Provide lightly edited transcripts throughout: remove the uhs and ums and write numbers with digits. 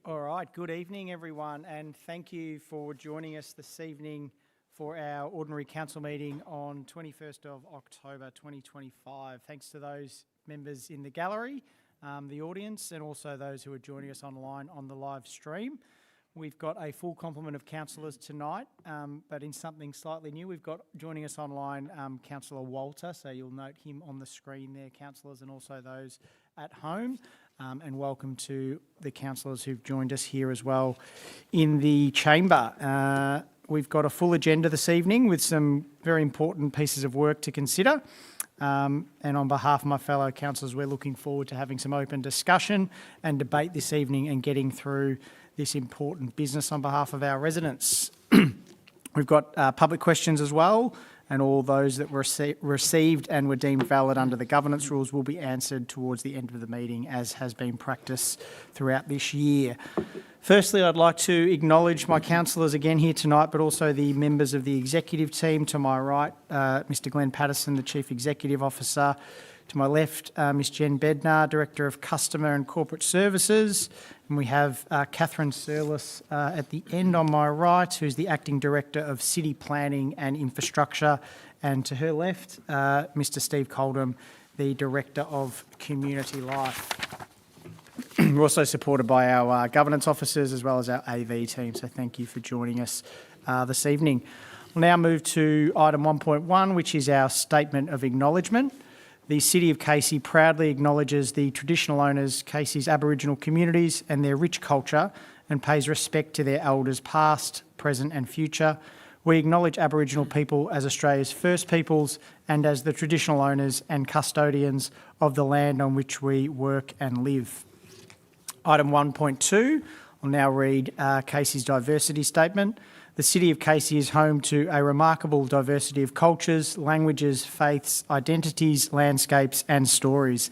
All right, good evening everyone, and thank you for joining us this evening for our Ordinary Council meeting on 21st of October 2025. Thanks to those members in the gallery, the audience, and also those who are joining us online on the live stream. We've got a full complement of councillors tonight, but in something slightly new, we've got joining us online Councillor Walter, so you'll note him on the screen there, councillors, and also those at home. And welcome to the councillors who've joined us here as well in the chamber. We've got a full agenda this evening with some very important pieces of work to consider. And on behalf of my fellow councillors, we're looking forward to having some open discussion and debate this evening and getting through this important business on behalf of our residents. We've got public questions as well, and all those that were received and were deemed valid under the governance rules will be answered towards the end of the meeting, as has been practice throughout this year. Firstly, I'd like to acknowledge my councillors again here tonight, but also the members of the executive team. To my right, Mr Glenn Patterson, the Chief Executive Officer. To my left, Ms Jen Bednar, Director of Customer and Corporate Services. And we have Catherine Surlis at the end on my right, who's the Acting Director of City Planning and Infrastructure. And to her left, Mr Steve Coldham, the Director of Community Life. We're also supported by our governance officers as well as our AV team, so thank you for joining us this evening. We'll now move to item 1.1, which is our Statement of Acknowledgement. The City of Casey proudly acknowledges the traditional owners, Casey's Aboriginal communities and their rich culture, and pays respect to their elders past, present and future. We acknowledge Aboriginal people as Australia's first peoples and as the traditional owners and custodians of the land on which we work and live. Item 1.2, I'll now read Casey's diversity statement. The City of Casey is home to a remarkable diversity of cultures, languages, faiths, identities, landscapes and stories.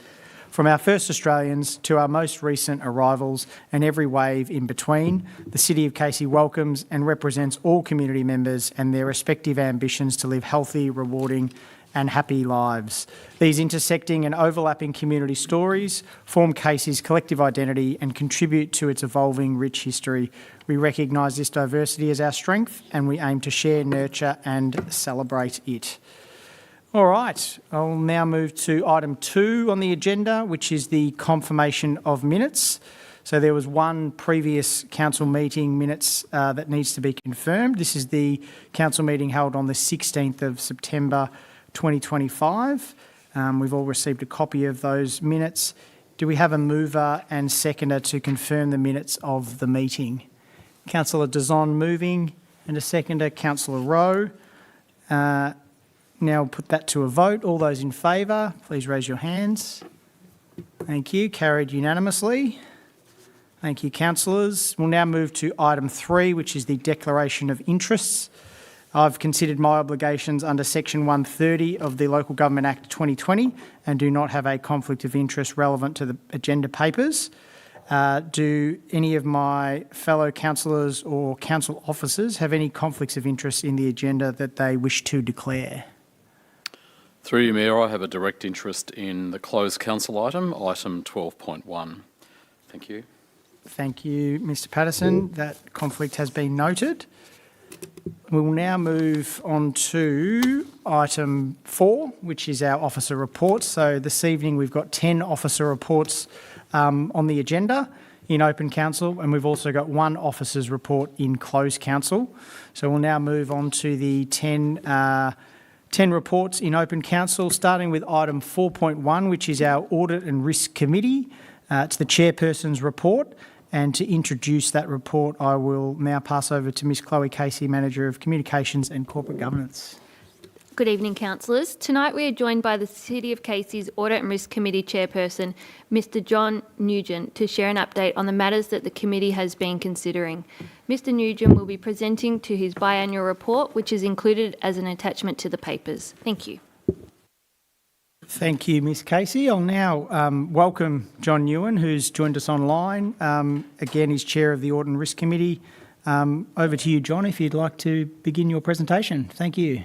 From our first Australians to our most recent arrivals and every wave in between, the City of Casey welcomes and represents all community members and their respective ambitions to live healthy, rewarding and happy lives. These intersecting and overlapping community stories form Casey's collective identity and contribute to its evolving rich history. We recognise this diversity as our strength and we aim to share, nurture and celebrate it. All right, I'll now move to item 2 on the agenda, which is the confirmation of minutes. So there was one previous council meeting minutes that needs to be confirmed. This is the council meeting held on the 16th of September 2025. We've all received a copy of those minutes. Do we have a mover and seconder to confirm the minutes of the meeting? Councillor Dazon moving and a seconder, Councillor Rowe. Now we'll put that to a vote. All those in favour, please raise your hands. Thank you. Carried unanimously. Thank you, councillors. We'll now move to item 3, which is the declaration of interests. I've considered my obligations under Section 130 of the Local Government Act 2020 and do not have a conflict of interest relevant to the agenda papers. Do any of my fellow councillors or council officers have any conflicts of interest in the agenda that they wish to declare? Through you, Mayor, I have a direct interest in the closed council item 12.1. Thank you. Thank you, Mr Patterson. That conflict has been noted. We will now move on to item 4, which is our officer reports. So this evening we've got 10 officer reports on the agenda in open council, and we've also got 1 officer's report in closed council. So we'll now move on to the 10 reports in open council, starting with item 4.1, which is our Audit and Risk Committee. It's the chairperson's report. And to introduce that report, I will now pass over to Ms Chloe Casey, Manager of Communications and Corporate Governance. Good evening, councillors. Tonight we are joined by the City of Casey's Audit and Risk Committee Chairperson, Mr John Nugent, to share an update on the matters that the committee has been considering. Mr Nugent will be presenting to his biannual report, which is included as an attachment to the papers. Thank you. Thank you, Ms Casey. I'll now welcome John Nguyen, who's joined us online. Again, he's Chair of the Audit and Risk Committee. Over to you, John, if you'd like to begin your presentation. Thank you.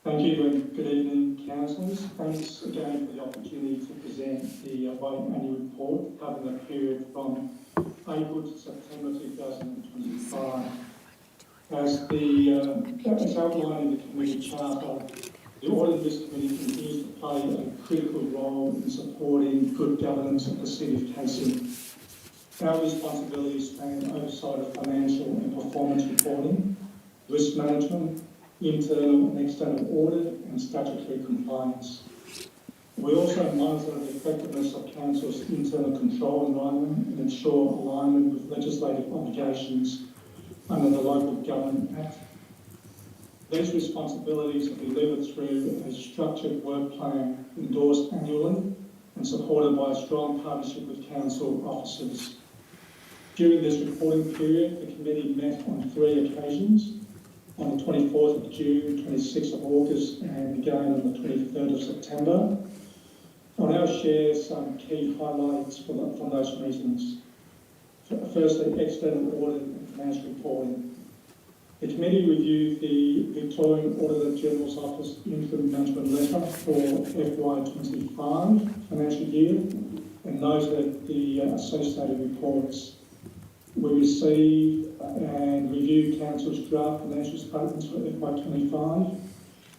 Thank you and good evening, councillors. Thanks again for the opportunity to present the annual report covering the period from April to September 2025. As outlined in the committee charter, the Audit and Risk Committee continues to play a critical role in supporting good governance of the City of Casey. Our responsibilities span oversight of financial and performance reporting, risk management, internal and external audit, and statutory compliance. We also monitor the effectiveness of Council's internal control environment and ensure alignment with legislative obligations under the Local Government Act. These responsibilities are delivered through a structured work plan endorsed annually and supported by a strong partnership with Council officers. During this reporting period, the committee met on 3 occasions, on the 24th of June, 26th of August, and again on the 23rd of September. I'll now share some key highlights from those meetings. Firstly, external audit and financial reporting. The committee reviewed the Victorian Auditor General's Office interim management letter for FY25 financial year and noted the associated reports. We received and reviewed Council's draft financial statements for FY25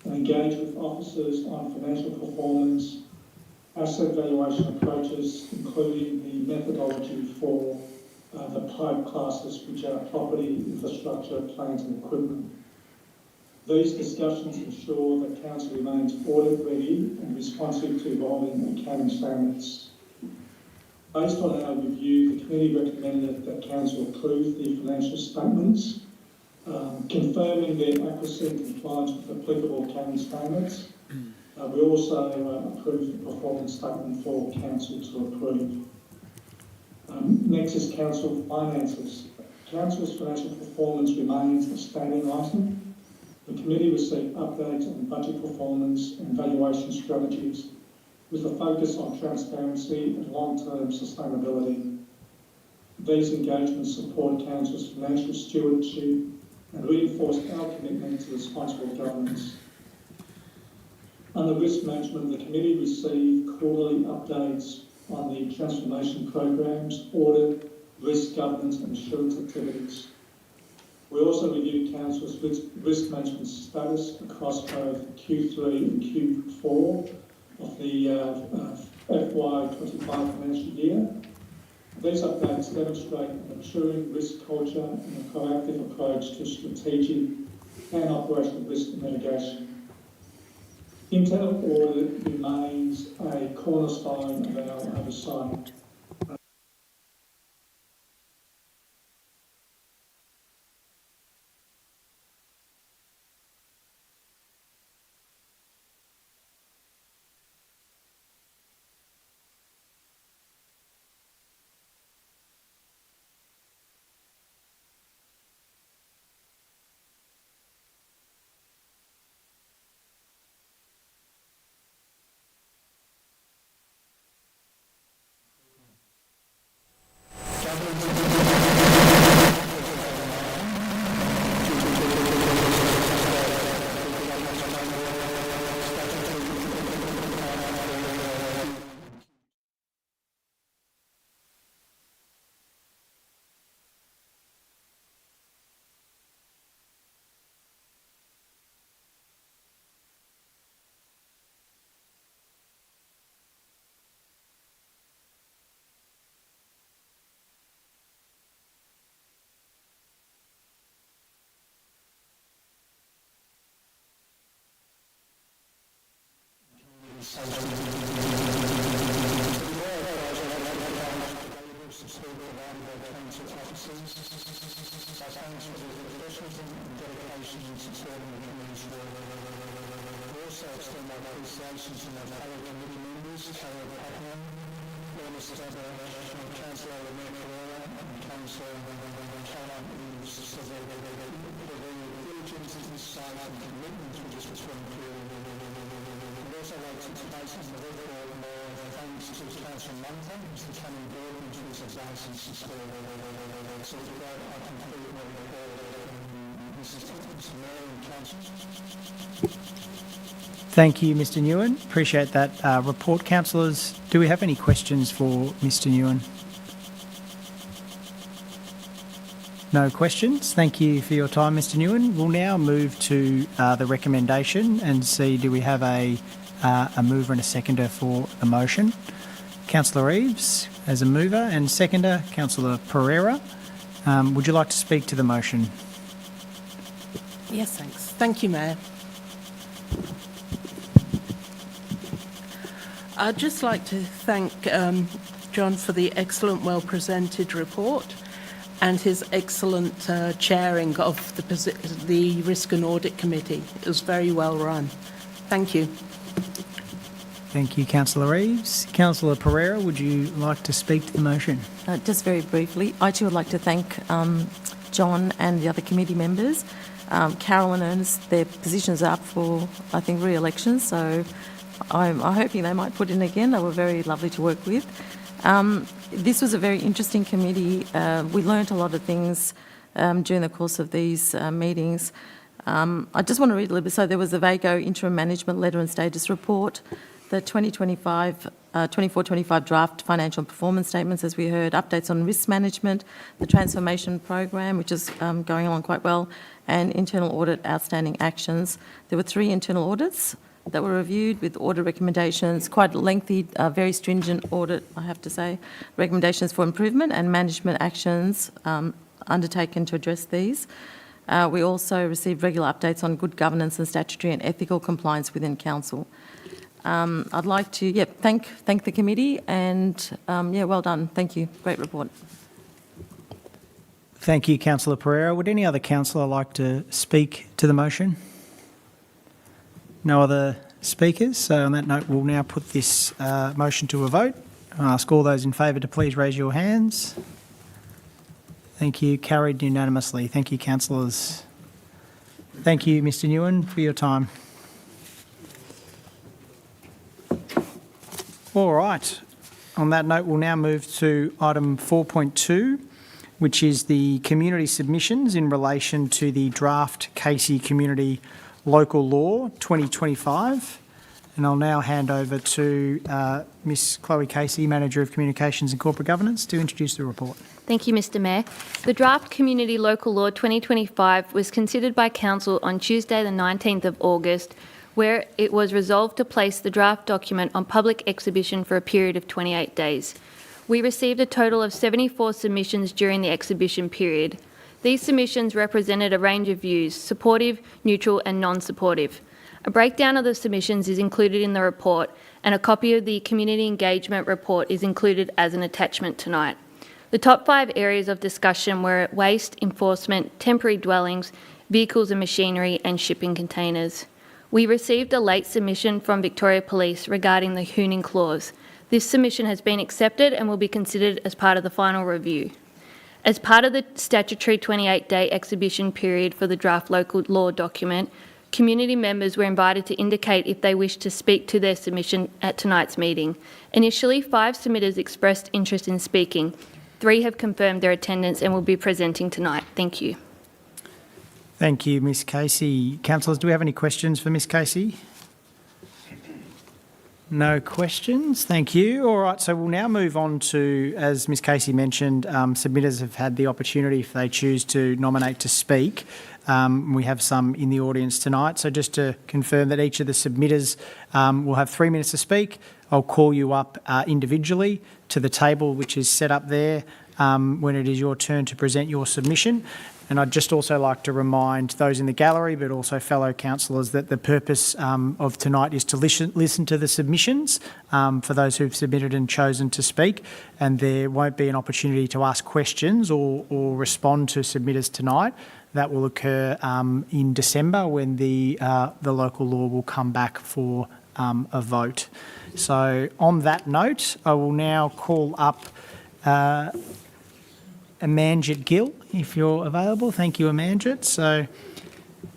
and engaged with officers on financial performance, asset valuation approaches, including the methodology for the PIPE classes, which are property, infrastructure, plant and equipment. These discussions ensure that Council remains audit ready and responsive to evolving accounting standards. Based on our review, the committee recommended that Council approve the financial statements, confirming their accuracy and compliance with applicable accounting standards. We also approved the performance statement for Council to approve. Next is Council finances. Council's financial performance remains a standing item. The committee received updates on budget performance and valuation strategies with a focus on transparency and long-term sustainability. These engagements support Council's financial stewardship and reinforce our commitment to responsible governance. Under risk management, the committee received quarterly updates on the transformation programs, audit, risk governance and assurance activities. We also reviewed Council's risk management status across both Q3 and Q4 of the FY25 financial year. These updates demonstrate a maturing risk culture and a proactive approach to strategic and operational risk mitigation. Internal audit remains a cornerstone of our oversight. Thank you, Mr. Nguyen. Appreciate that report. Councillors, do we have any questions for Mr. Nguyen? No questions. Thank you for your time, Mr Nguyen. We'll now move to the recommendation and see, do we have a mover and a seconder for the motion? Councillor Eves as a mover and seconder, Councillor Pereira. Would you like to speak to the motion? Yes, thanks. Thank you, Mayor. I'd just like to thank John for the excellent, well-presented report and his excellent chairing of the Risk and Audit Committee. It was very well run. Thank you. Thank you, Councillor Eves. Councillor Pereira, would you like to speak to the motion? Just very briefly, I too would like to thank John and the other committee members. Carol and Ernest, their positions are up for, I think, re-election, so I'm hoping they might put in again. They were very lovely to work with. This was a very interesting committee. We learnt a lot of things during the course of these meetings. I just want to read a little bit. So there was the VAGO Interim Management Letter and Status Report, the 24-25 draft financial and performance statements, as we heard, updates on risk management, the transformation program, which is going along quite well, and internal audit outstanding actions. There were 3 internal audits that were reviewed with audit recommendations, quite lengthy, very stringent audit, I have to say, recommendations for improvement and management actions undertaken to address these. We also received regular updates on good governance and statutory and ethical compliance within Council. I'd like to thank the committee and well done. Thank you. Great report. Thank you, Councillor Pereira. Would any other councillor like to speak to the motion? No other speakers. So on that note, we'll now put this motion to a vote. I'll ask all those in favour to please raise your hands. Thank you. Carried unanimously. Thank you, councillors. Thank you, Mr Nguyen, for your time. All right. On that note, we'll now move to item 4.2, which is the community submissions in relation to the draft Casey Community Local Law 2025. And I'll now hand over to Ms Chloe Casey, Manager of Communications and Corporate Governance, to introduce the report. Thank you, Mr Mayor. The draft Community Local Law 2025 was considered by Council on Tuesday the 19th of August, where it was resolved to place the draft document on public exhibition for a period of 28 days. We received a total of 74 submissions during the exhibition period. These submissions represented a range of views, supportive, neutral and non-supportive. A breakdown of the submissions is included in the report, and a copy of the community engagement report is included as an attachment tonight. The top 5 areas of discussion were waste, enforcement, temporary dwellings, vehicles and machinery, and shipping containers. We received a late submission from Victoria Police regarding the hooning clause. This submission has been accepted and will be considered as part of the final review. As part of the statutory 28-day exhibition period for the draft local law document, community members were invited to indicate if they wish to speak to their submission at tonight's meeting. Initially, 5 submitters expressed interest in speaking. 3 have confirmed their attendance and will be presenting tonight. Thank you. Thank you, Ms Casey. Councillors, do we have any questions for Ms Casey? No questions. Thank you. All right, so we'll now move on to, as Ms Casey mentioned, submitters have had the opportunity, if they choose to nominate to speak. We have some in the audience tonight. So just to confirm that each of the submitters will have 3 minutes to speak. I'll call you up individually to the table which is set up there when it is your turn to present your submission. And I'd just also like to remind those in the gallery, but also fellow councillors, that the purpose of tonight is to listen to the submissions for those who've submitted and chosen to speak, and there won't be an opportunity to ask questions or respond to submitters tonight. That will occur in December when the local law will come back for a vote. So on that note, I will now call up Amanjit Gill, if you're available. Thank you, Amanjit. So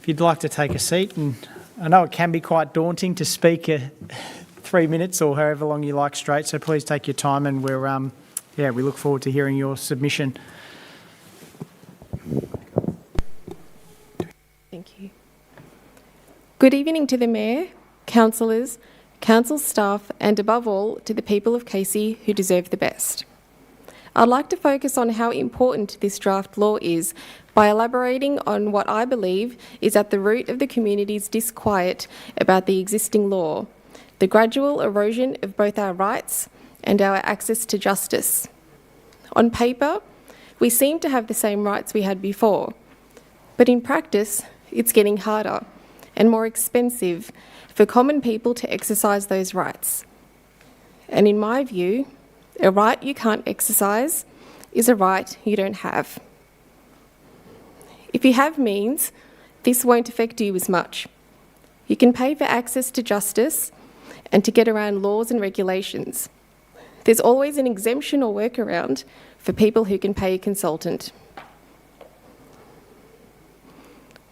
if you'd like to take a seat, and I know it can be quite daunting to speak 3 minutes or however long you like straight, so please take your time, and we look forward to hearing your submission. Thank you. Good evening to the Mayor, councillors, council staff, and above all, to the people of Casey who deserve the best. I'd like to focus on how important this draft law is by elaborating on what I believe is at the root of the community's disquiet about the existing law, the gradual erosion of both our rights and our access to justice. On paper, we seem to have the same rights we had before, but in practice, it's getting harder and more expensive for common people to exercise those rights. And in my view, a right you can't exercise is a right you don't have. If you have means, this won't affect you as much. You can pay for access to justice and to get around laws and regulations. There's always an exemption or workaround for people who can pay a consultant.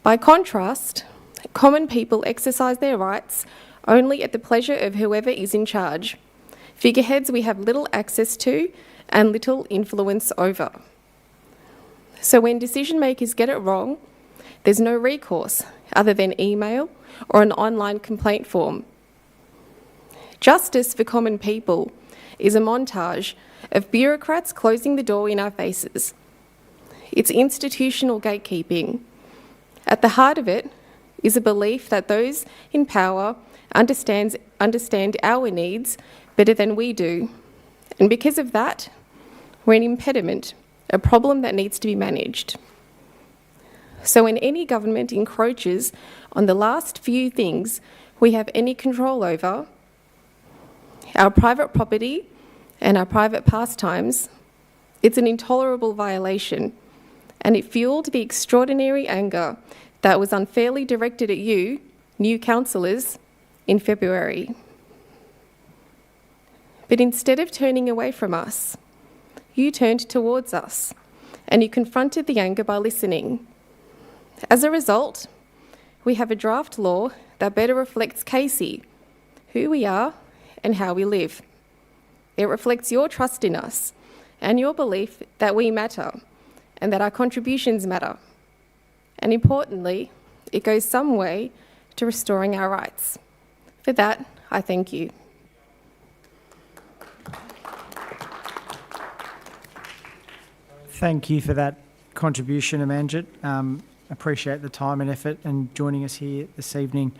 By contrast, common people exercise their rights only at the pleasure of whoever is in charge, figureheads we have little access to and little influence over. So when decision makers get it wrong, there's no recourse other than email or an online complaint form. Justice for common people is a montage of bureaucrats closing the door in our faces. It's institutional gatekeeping. At the heart of it is a belief that those in power understand our needs better than we do. And because of that, we're an impediment, a problem that needs to be managed. So when any government encroaches on the last few things we have any control over, our private property and our private pastimes, it's an intolerable violation, and it fueled the extraordinary anger that was unfairly directed at you, new councillors, in February. But instead of turning away from us, you turned towards us, and you confronted the anger by listening. As a result, we have a draft law that better reflects Casey, who we are and how we live. It reflects your trust in us and your belief that we matter and that our contributions matter. And importantly, it goes some way to restoring our rights. For that, I thank you. Thank you for that contribution, Amanjit. Appreciate the time and effort and joining us here this evening.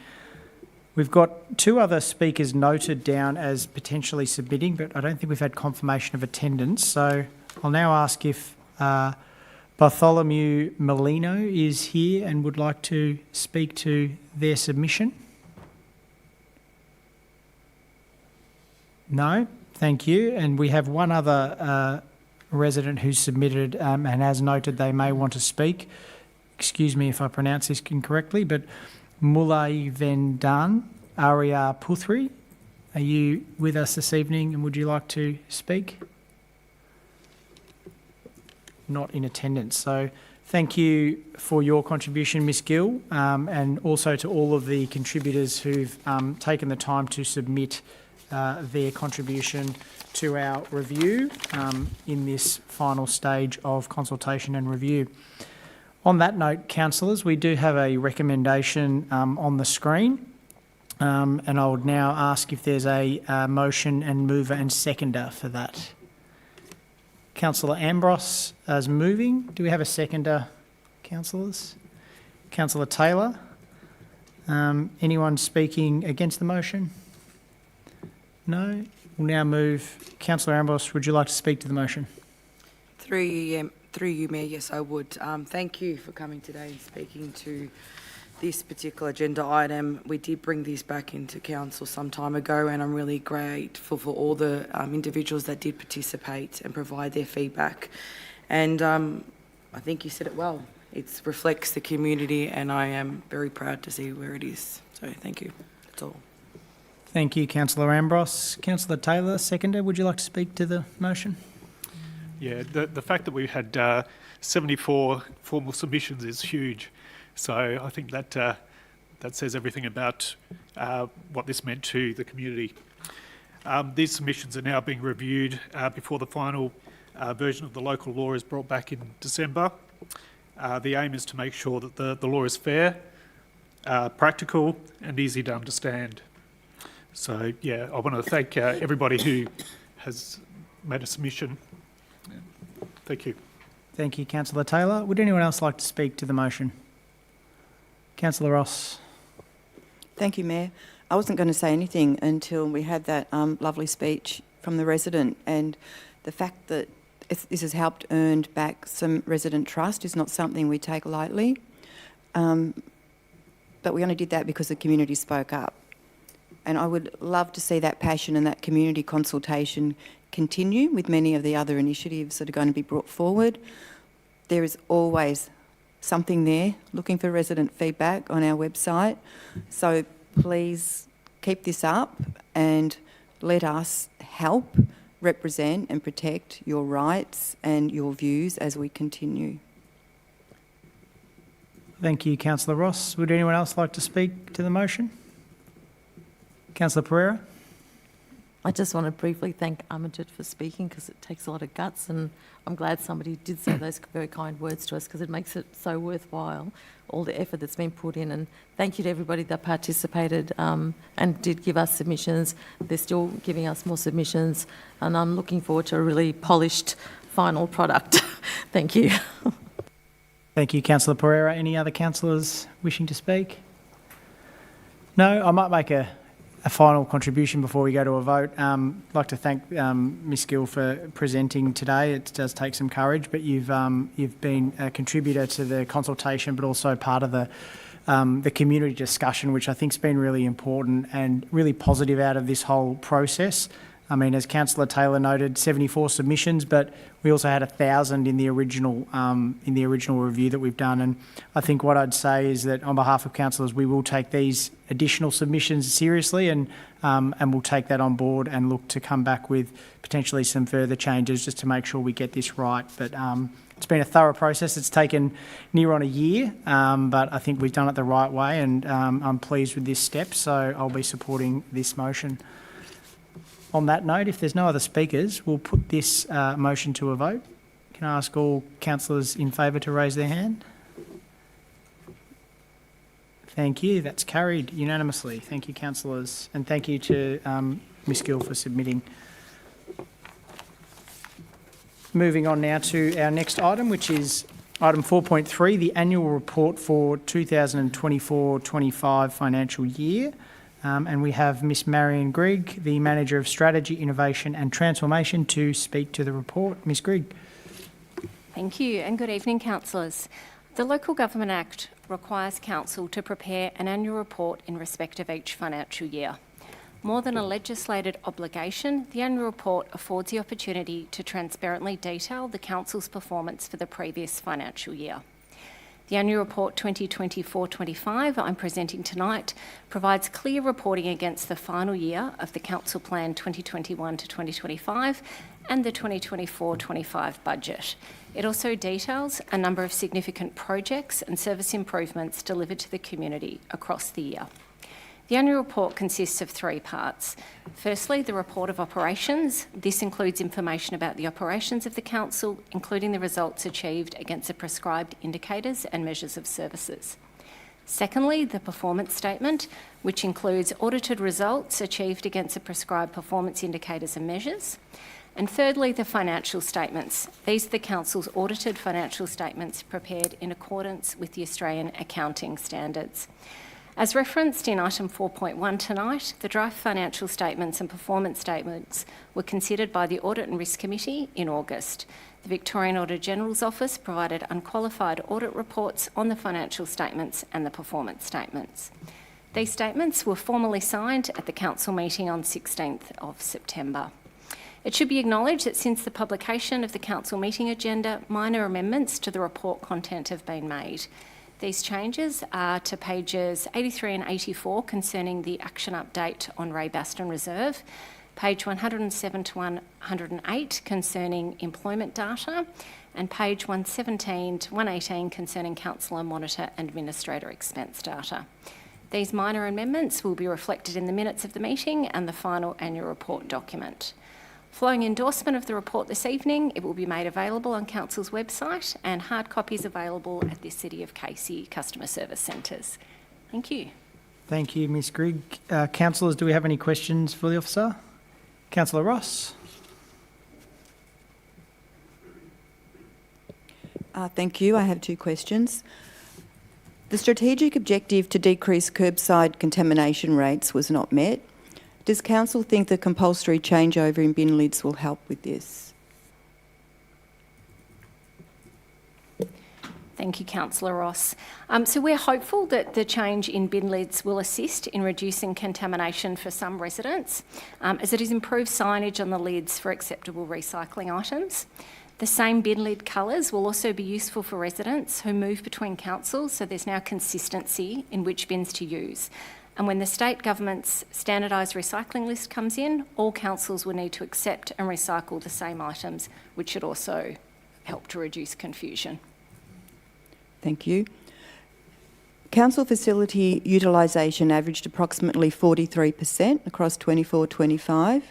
We've got two other speakers noted down as potentially submitting, but I don't think we've had confirmation of attendance. So I'll now ask if Bartholomew Molino is here and would like to speak to their submission. No? Thank you. And we have one other resident who's submitted and has noted they may want to speak. Excuse me if I pronounce this incorrectly, but Mulai Vendan Arya Puthri, are you with us this evening and would you like to speak? Not in attendance. So thank you for your contribution, Ms Gill, and also to all of the contributors who've taken the time to submit their contribution to our review in this final stage of consultation and review. On that note, councillors, we do have a recommendation on the screen, and I would now ask if there's a motion and mover and seconder for that. Councillor Ambros is moving. Do we have a seconder, councillors? Councillor Taylor. Anyone speaking against the motion? No? We'll now move. Councillor Ambros, would you like to speak to the motion? Through you, Mayor, yes, I would. Thank you for coming today and speaking to this particular agenda item. We did bring this back into council some time ago, and I'm really grateful for all the individuals that did participate and provide their feedback. And I think you said it well. It reflects the community, and I am very proud to see where it is. So thank you. That's all. Thank you, Councillor Ambros. Councillor Taylor, seconder, would you like to speak to the motion? Yeah, the fact that we had 74 formal submissions is huge. So I think that that says everything about what this meant to the community. These submissions are now being reviewed before the final version of the local law is brought back in December. The aim is to make sure that the law is fair, practical and easy to understand. So yeah, I want to thank everybody who has made a submission. Thank you. Thank you, Councillor Taylor. Would anyone else like to speak to the motion? Councillor Ross. Thank you, Mayor. I wasn't going to say anything until we had that lovely speech from the resident, and the fact that this has helped earn back some resident trust is not something we take lightly. But we only did that because the community spoke up. And I would love to see that passion and that community consultation continue with many of the other initiatives that are going to be brought forward. There is always something there looking for resident feedback on our website. So please keep this up and let us help represent and protect your rights and your views as we continue. Thank you, Councillor Ross. Would anyone else like to speak to the motion? Councillor Pereira. I just want to briefly thank Amajit for speaking, because it takes a lot of guts, and I'm glad somebody did say those very kind words to us, because it makes it so worthwhile, all the effort that's been put in. And thank you to everybody that participated and did give us submissions. They're still giving us more submissions, and I'm looking forward to a really polished final product. Thank you. Thank you, Councillor Pereira. Any other councillors wishing to speak? No, I might make a final contribution before we go to a vote. I'd like to thank Ms Gill for presenting today. It does take some courage, but you've been a contributor to the consultation, but also part of the community discussion, which I think has been really important and really positive out of this whole process. I mean, as Councillor Taylor noted, 74 submissions, but we also had 1,000 in the original review that we've done. And I think what I'd say is that on behalf of councillors, we will take these additional submissions seriously, and we'll take that on board and look to come back with potentially some further changes just to make sure we get this right. But it's been a thorough process. It's taken near on a year, but I think we've done it the right way, and I'm pleased with this step, so I'll be supporting this motion. On that note, if there's no other speakers, we'll put this motion to a vote. Can I ask all councillors in favour to raise their hand? Thank you. That's carried unanimously. Thank you, councillors, and thank you to Ms Gill for submitting. Moving on now to our next item, which is item 4.3, the annual report for 2024-25 financial year. And we have Ms Marion Grigg, the Manager of Strategy, Innovation and Transformation, to speak to the report. Ms Grigg. Thank you, and good evening, councillors. The Local Government Act requires council to prepare an annual report in respect of each financial year. More than a legislated obligation, the annual report affords the opportunity to transparently detail the council's performance for the previous financial year. The annual report 2024-25 I'm presenting tonight provides clear reporting against the final year of the Council Plan 2021 to 2025 and the 2024-25 budget. It also details a number of significant projects and service improvements delivered to the community across the year. The annual report consists of 3 parts. Firstly, the report of operations. This includes information about the operations of the council, including the results achieved against the prescribed indicators and measures of services. Secondly, the performance statement, which includes audited results achieved against the prescribed performance indicators and measures. And thirdly, the financial statements. These are the council's audited financial statements prepared in accordance with the Australian accounting standards. As referenced in item 4.1 tonight, the draft financial statements and performance statements were considered by the Audit and Risk Committee in August. The Victorian Auditor General's Office provided unqualified audit reports on the financial statements and the performance statements. These statements were formally signed at the council meeting on 16th of September. It should be acknowledged that since the publication of the council meeting agenda, minor amendments to the report content have been made. These changes are to pages 83 and 84 concerning the action update on Ray Baston Reserve, page 107 to 108 concerning employment data, and page 117 to 118 concerning councillor, monitor and administrator expense data. These minor amendments will be reflected in the minutes of the meeting and the final annual report document. Following endorsement of the report this evening, it will be made available on Council's website and hard copies available at the City of Casey Customer Service Centres. Thank you. Thank you, Ms Grigg. Councillors, do we have any questions for the officer? Councillor Ross. Thank you. I have two questions. The strategic objective to decrease curbside contamination rates was not met. Does Council think the compulsory changeover in bin lids will help with this? Thank you, Councillor Ross. So we're hopeful that the change in bin lids will assist in reducing contamination for some residents, as it has improved signage on the lids for acceptable recycling items. The same bin lid colours will also be useful for residents who move between councils, so there's now consistency in which bins to use. And when the state government's standardised recycling list comes in, all councils will need to accept and recycle the same items, which should also help to reduce confusion. Thank you. Council facility utilisation averaged approximately 43% across 24-25.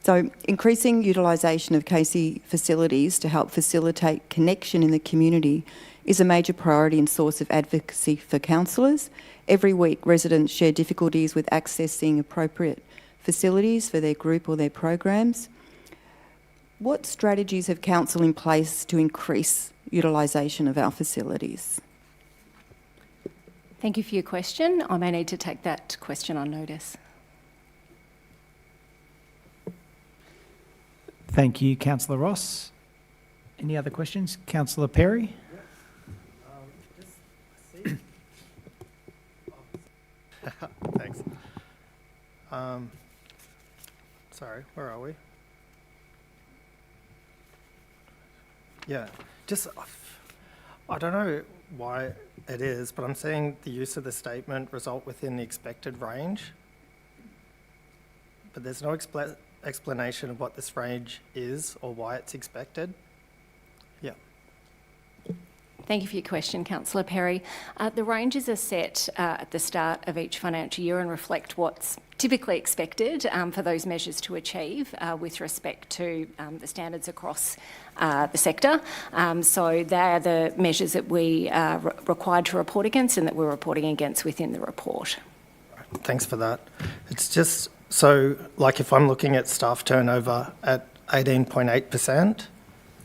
So increasing utilisation of Casey facilities to help facilitate connection in the community is a major priority and source of advocacy for councillors. Every week, residents share difficulties with accessing appropriate facilities for their group or their programs. What strategies have council in place to increase utilisation of our facilities? Thank you for your question. I may need to take that question on notice. Thank you, Councillor Ross. Any other questions? Councillor Perry? Thanks. Sorry, where are we? Yeah, just, I don't know why it is, but I'm seeing the use of the statement result within the expected range, but there's no explanation of what this range is or why it's expected. Yeah. Thank you for your question, Councillor Perry. The ranges are set at the start of each financial year and reflect what's typically expected for those measures to achieve with respect to the standards across the sector. So they are the measures that we are required to report against and that we're reporting against within the report. Thanks for that. It's just, so like if I'm looking at staff turnover at 18.8%,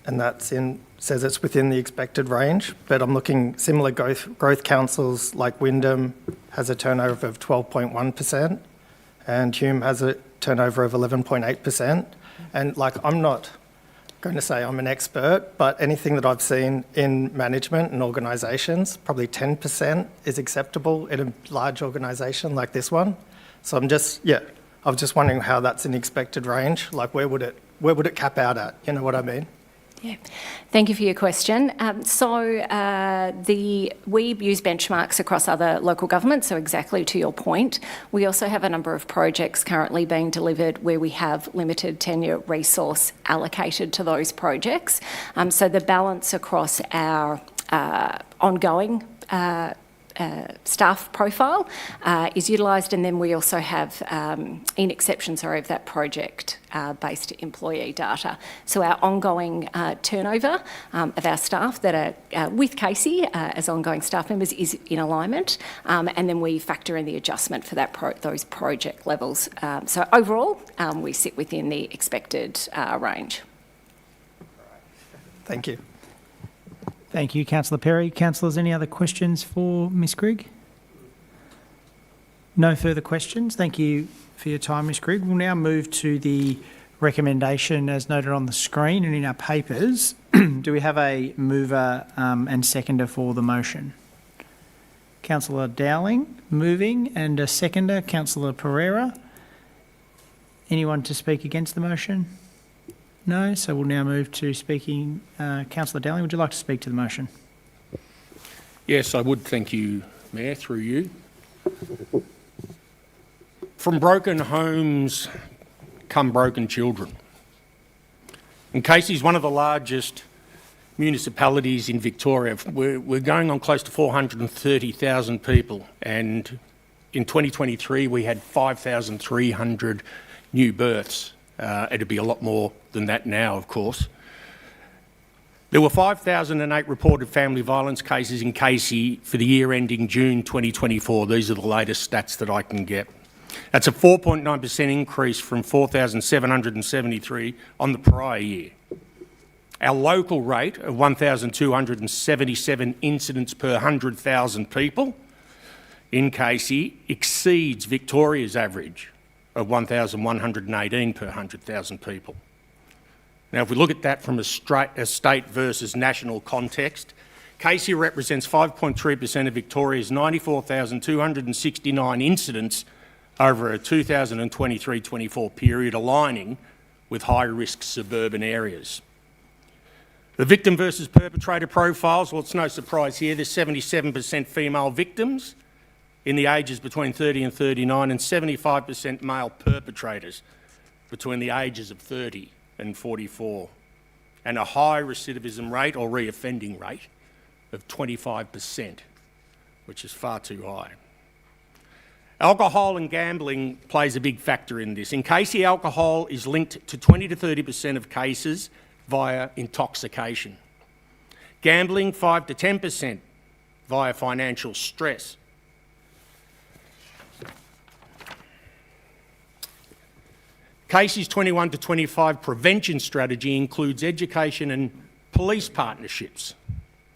and that's says it's within the expected range, but I'm looking similar growth councils like Wyndham has a turnover of 12.1%, and Hume has a turnover of 11.8%. And like, I'm not going to say I'm an expert, but anything that I've seen in management and organisations, probably 10% is acceptable in a large organisation like this one. So I'm just, yeah, I was just wondering how that's an expected range. Like, where would it cap out at? You know what I mean? Yeah, thank you for your question. We use benchmarks across other local governments, so exactly to your point. We also have a number of projects currently being delivered where we have limited tenure resource allocated to those projects. So the balance across our ongoing staff profile is utilised, and then we also have, in exceptions of that project, based employee data. So our ongoing turnover of our staff that are with Casey as ongoing staff members is in alignment, and then we factor in the adjustment for that those project levels. So overall, we sit within the expected range. Thank you. Thank you, Councillor Perry. Councillors, any other questions for Ms Grigg? No further questions. Thank you for your time, Ms Grigg. We'll now move to the recommendation as noted on the screen and in our papers. Do we have a mover and seconder for the motion? Councillor Dowling moving, and a seconder, Councillor Pereira. Anyone to speak against the motion? No, so we'll now move to speaking. Councillor Dowling, would you like to speak to the motion? Yes, I would. Thank you, Mayor, through you. From broken homes come broken children. And Casey's one of the largest municipalities in Victoria. We're going on close to 430,000 people, and in 2023 we had 5,300 new births. It'd be a lot more than that now, of course. There were 5,008 reported family violence cases in Casey for the year ending June 2024. These are the latest stats that I can get. That's a 4.9% increase from 4,773 on the prior year. Our local rate of 1,277 incidents per 100,000 people in Casey exceeds Victoria's average of 1,118 per 100,000 people. Now, if we look at that from a state versus national context, Casey represents 5.3% of Victoria's 94,269 incidents over a 2023-24 period, aligning with high-risk suburban areas. The victim versus perpetrator profiles, well, it's no surprise here, there's 77% female victims in the ages between 30 and 39 and 75% male perpetrators between the ages of 30 and 44, and a high recidivism rate or reoffending rate of 25%, which is far too high. Alcohol and gambling plays a big factor in this. In Casey, alcohol is linked to 20 to 30% of cases via intoxication. Gambling, 5 to 10% via financial stress. Casey's 21 to 25 prevention strategy includes education and police partnerships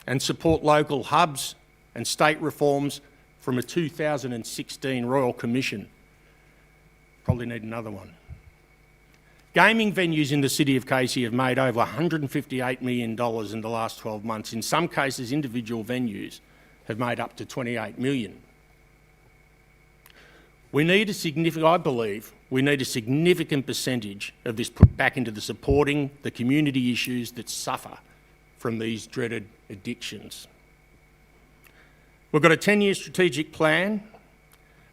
and support local hubs and state reforms from a 2016 Royal Commission. Probably need another one. Gaming venues in the City of Casey have made over $158 million in the last 12 months. In some cases, individual venues have made up to $28 million. We need a significant, I believe, we need a significant percentage of this put back into the supporting the community issues that suffer from these dreaded addictions. We've got a 10-year strategic plan,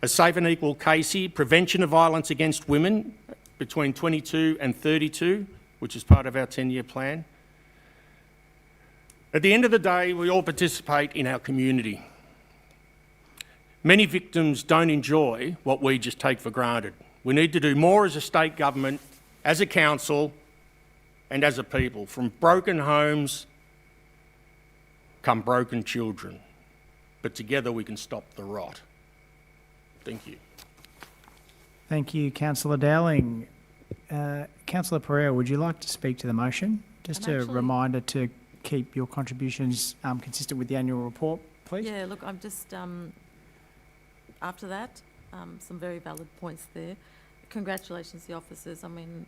a safe and equal Casey, prevention of violence against women between 22 and 32, which is part of our 10-year plan. At the end of the day, we all participate in our community. Many victims don't enjoy what we just take for granted. We need to do more as a state government, as a council, and as a people. From broken homes come broken children, but together we can stop the rot. Thank you. Thank you, Councillor Dowling. Councillor Pereira, would you like to speak to the motion? Just a reminder to keep your contributions consistent with the annual report, please. Yeah, look, I'm just, after that, some very valid points there. Congratulations to the officers. I mean,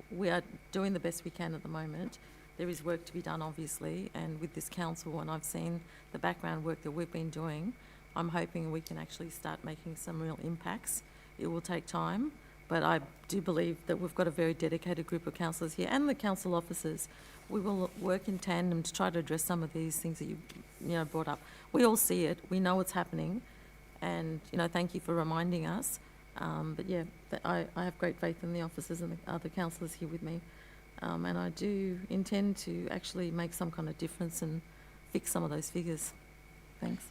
we are doing the best we can at the moment. There is work to be done, obviously, and with this council, and I've seen the background work that we've been doing, I'm hoping we can actually start making some real impacts. It will take time, but I do believe that we've got a very dedicated group of councillors here and the council officers. We will work in tandem to try to address some of these things that you brought up. We all see it. We know what's happening, and thank you for reminding us. But yeah, I have great faith in the officers and the other councillors here with me, and I do intend to actually make some kind of difference and fix some of those figures. Thanks.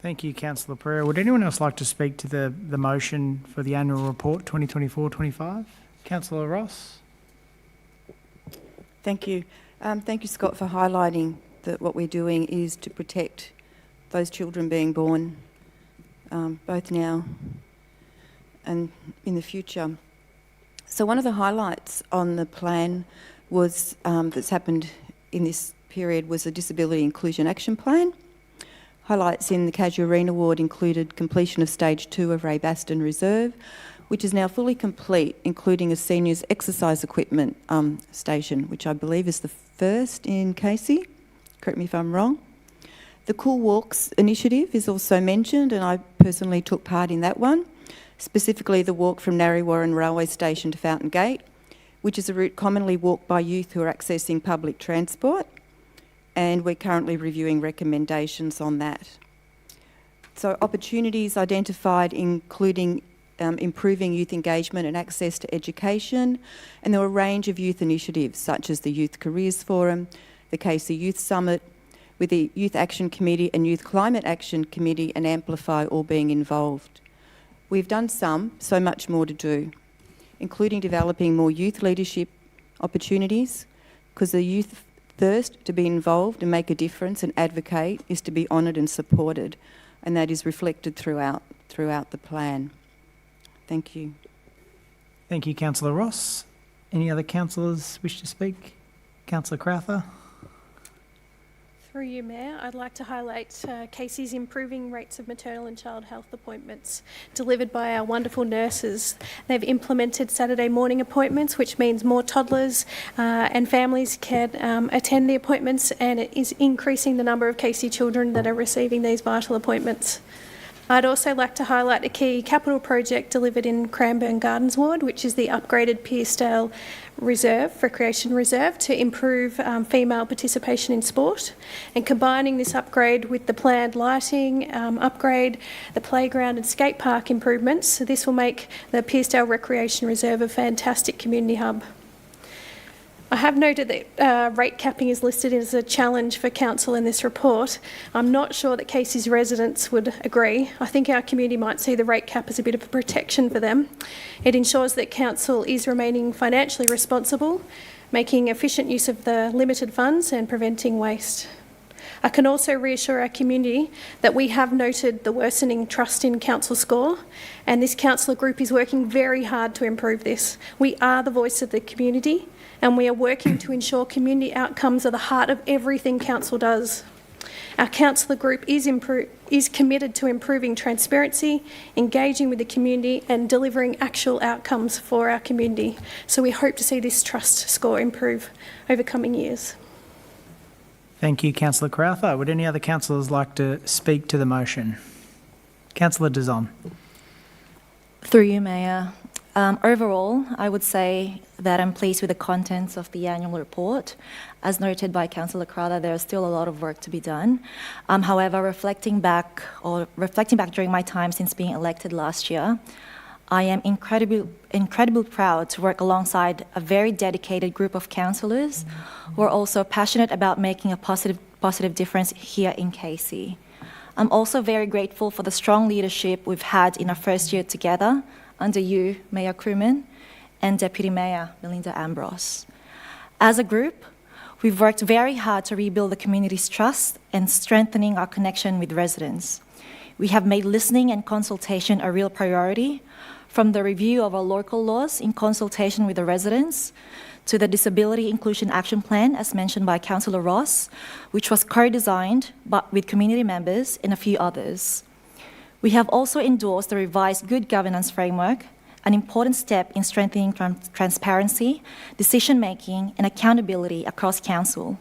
Thank you, Councillor Pereira. Would anyone else like to speak to the motion for the annual report 2024-25? Councillor Ross. Thank you. Thank you, Scott, for highlighting that what we're doing is to protect those children being born, both now and in the future. So one of the highlights on the plan was that's happened in this period was a Disability Inclusion Action Plan. Highlights in the Casuarina ward included completion of Stage 2 of Ray Baston Reserve, which is now fully complete, including a seniors exercise equipment station, which I believe is the first in Casey. Correct me if I'm wrong. The Cool Walks initiative is also mentioned, and I personally took part in that one, specifically the walk from Narre Railway Station to Fountain Gate, which is a route commonly walked by youth who are accessing public transport, and we're currently reviewing recommendations on that. So opportunities identified including improving youth engagement and access to education, and there were a range of youth initiatives such as the Youth Careers Forum, the Casey Youth Summit, with the Youth Action Committee and Youth Climate Action Committee and Amplify all being involved. We've done so much more to do, including developing more youth leadership opportunities, because the youth thirst to be involved and make a difference and advocate is to be honoured and supported, and that is reflected throughout the plan. Thank you. Thank you, Councillor Ross. Any other councillors wish to speak? Councillor Crowther. Through you, Mayor, I'd like to highlight Casey's improving rates of maternal and child health appointments delivered by our wonderful nurses. They've implemented Saturday morning appointments, which means more toddlers and families can attend the appointments, and it is increasing the number of Casey children that are receiving these vital appointments. I'd also like to highlight a key capital project delivered in Cranbourne Gardens Ward, which is the upgraded Piersdale Reserve, Recreation Reserve, to improve female participation in sport. And combining this upgrade with the planned lighting upgrade, the playground and skate park improvements, this will make the Piersdale Recreation Reserve a fantastic community hub. I have noted that rate capping is listed as a challenge for council in this report. I'm not sure that Casey's residents would agree. I think our community might see the rate cap as a bit of a protection for them. It ensures that council is remaining financially responsible, making efficient use of the limited funds and preventing waste. I can also reassure our community that we have noted the worsening trust in council score, and this councillor group is working very hard to improve this. We are the voice of the community, and we are working to ensure community outcomes are the heart of everything council does. Our councillor group is committed to improving transparency, engaging with the community and delivering actual outcomes for our community. So we hope to see this trust score improve over coming years. Thank you, Councillor Crowther. Would any other councillors like to speak to the motion? Councillor Dizon. Through you, Mayor. Overall, I would say that I'm pleased with the contents of the annual report. As noted by Councillor Crowther, there is still a lot of work to be done. However, reflecting back during my time since being elected last year, I am incredibly proud to work alongside a very dedicated group of councillors who are also passionate about making a positive difference here in Casey. I'm also very grateful for the strong leadership we've had in our first year together under you, Mayor Crewman, and Deputy Mayor Melinda Ambrose. As a group, we've worked very hard to rebuild the community's trust and strengthening our connection with residents. We have made listening and consultation a real priority, from the review of our local laws in consultation with the residents to the Disability Inclusion Action Plan, as mentioned by Councillor Ross, which was co-designed with community members and a few others. We have also endorsed the revised Good Governance Framework, an important step in strengthening transparency, decision-making and accountability across council.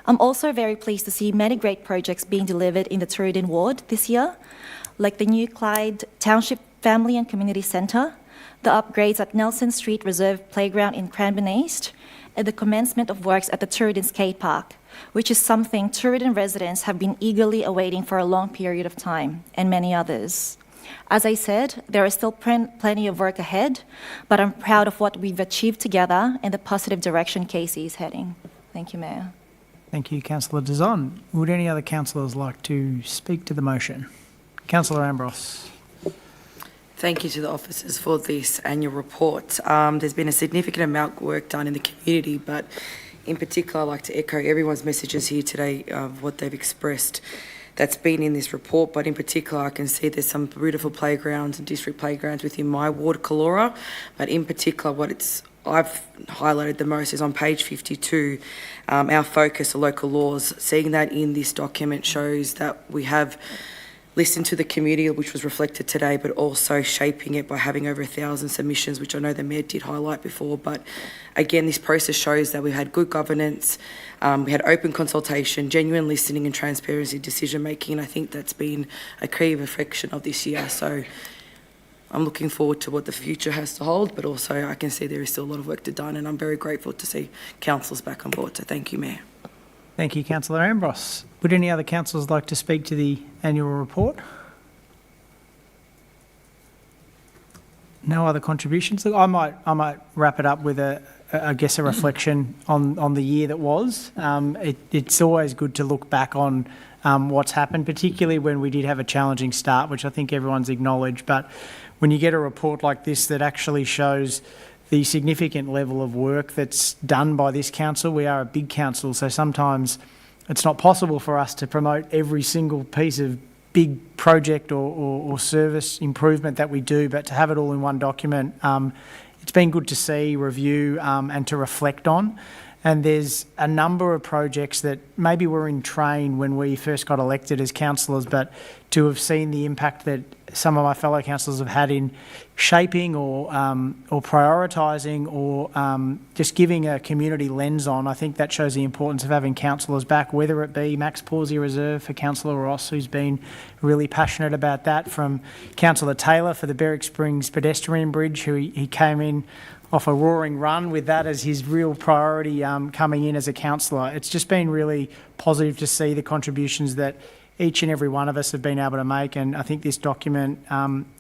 I'm also very pleased to see many great projects being delivered in the Torridon Ward this year, like the new Clyde Township Family and Community Centre, the upgrades at Nelson Street Reserve Playground in Cranbourne East, and the commencement of works at the Torridon Skate Park, which is something Torridon residents have been eagerly awaiting for a long period of time, and many others. As I said, there is still plenty of work ahead, but I'm proud of what we've achieved together and the positive direction Casey is heading. Thank you, Mayor. Thank you, Councillor Dizon. Would any other councillors like to speak to the motion? Councillor Ambrose. Thank you to the officers for this annual report. There's been a significant amount of work done in the community, but in particular, I'd like to echo everyone's messages here today of what they've expressed that's been in this report, but in particular, I can see there's some beautiful playgrounds and district playgrounds within my ward, Calora, but in particular, I've highlighted the most is on page 52, our focus on local laws. Seeing that in this document shows that we have listened to the community, which was reflected today, but also shaping it by having over 1,000 submissions, which I know the Mayor did highlight before. But again, this process shows that we had good governance, we had open consultation, genuine listening and transparency decision-making, and I think that's been a key reflection of this year. So I'm looking forward to what the future has to hold, but also I can see there is still a lot of work to be done, and I'm very grateful to see councillors back on board. So thank you, Mayor. Thank you, Councillor Ambrose. Would any other councillors like to speak to the annual report? No other contributions? Look, I might wrap it up with a reflection on the year that was. It's always good to look back on what's happened, particularly when we did have a challenging start, which I think everyone's acknowledged. But when you get a report like this that actually shows the significant level of work that's done by this council, we are a big council, so sometimes it's not possible for us to promote every single piece of big project or service improvement that we do, but to have it all in one document, it's been good to see, review and to reflect on. And there's a number of projects that maybe were in train when we first got elected as councillors, but to have seen the impact that some of my fellow councillors have had in shaping or prioritising or just giving a community lens on, I think that shows the importance of having councillors back, whether it be Max Pawsey Reserve for Councillor Ross, who's been really passionate about that, from Councillor Taylor for the Berwick Springs pedestrian bridge, who he came in off a roaring run with that as his real priority coming in as a councillor. It's just been really positive to see the contributions that each and every one of us have been able to make, and I think this document,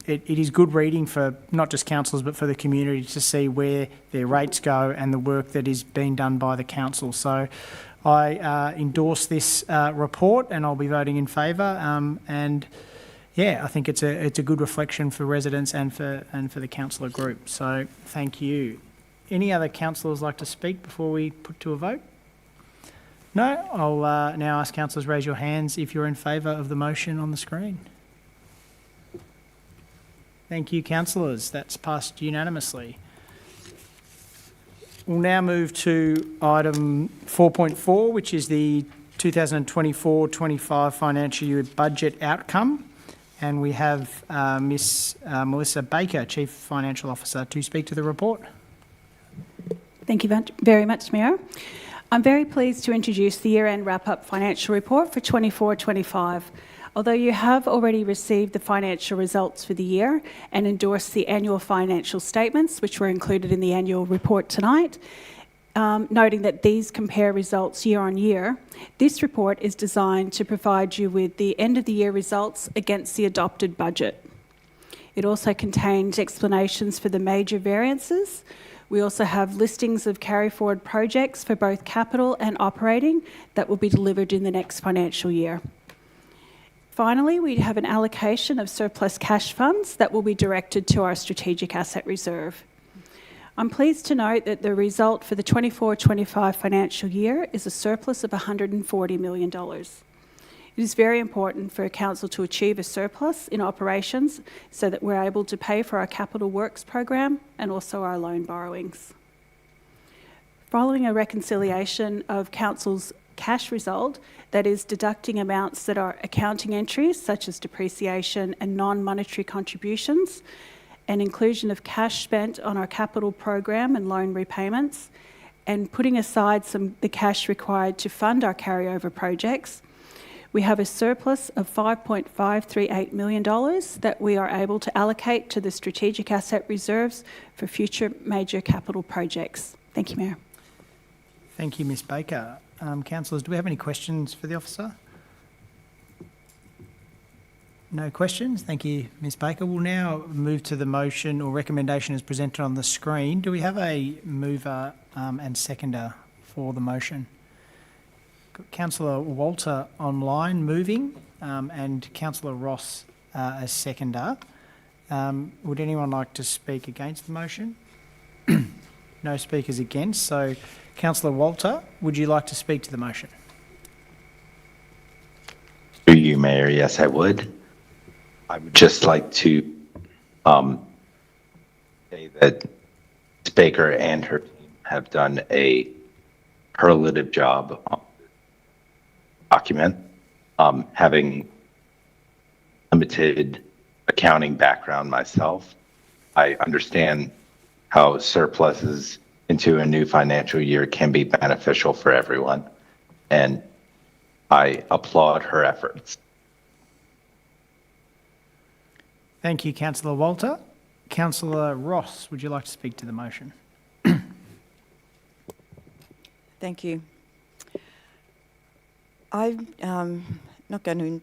it is good reading for not just councillors but for the community to see where their rates go and the work that is being done by the council. So I endorse this report and I'll be voting in favour, and yeah, I think it's a good reflection for residents and for the councillor group. So thank you. Any other councillors like to speak before we put to a vote? No? I'll now ask councillors raise your hands if you're in favour of the motion on the screen. Thank you, councillors. That's passed unanimously. We'll now move to item 4.4, which is the 2024-25 financial year budget outcome. And we have Miss Melissa Baker, Chief Financial Officer, to speak to the report. Thank you very much, Mayor. I'm very pleased to introduce the year-end wrap-up financial report for 24-25. Although you have already received the financial results for the year and endorsed the annual financial statements, which were included in the annual report tonight, noting that these compare results year on year, this report is designed to provide you with the end-of-the-year results against the adopted budget. It also contains explanations for the major variances. We also have listings of carry-forward projects for both capital and operating that will be delivered in the next financial year. Finally, we have an allocation of surplus cash funds that will be directed to our strategic asset reserve. I'm pleased to note that the result for the 24-25 financial year is a surplus of $140 million. It is very important for a council to achieve a surplus in operations so that we're able to pay for our capital works program and also our loan borrowings. Following a reconciliation of council's cash result, that is deducting amounts that are accounting entries such as depreciation and non-monetary contributions, and inclusion of cash spent on our capital program and loan repayments, and putting aside the cash required to fund our carryover projects, we have a surplus of $5.538 million that we are able to allocate to the strategic asset reserves for future major capital projects. Thank you, Mayor. Thank you, Ms Baker. Councillors, do we have any questions for the officer? No questions. Thank you, Ms Baker. We'll now move to the motion or recommendation as presented on the screen. Do we have a mover and seconder for the motion? Councillor Walter online moving and Councillor Ross as seconder. Would anyone like to speak against the motion? No speakers against. So, Councillor Walter, would you like to speak to the motion? Through you, Mayor, yes, I would. I would just like to say that Ms. Baker and her team have done a superlative job on this document. Having limited accounting background myself, I understand how surpluses into a new financial year can be beneficial for everyone, and I applaud her efforts. Thank you, Councillor Walter. Councillor Ross, would you like to speak to the motion? Thank you. I'm not going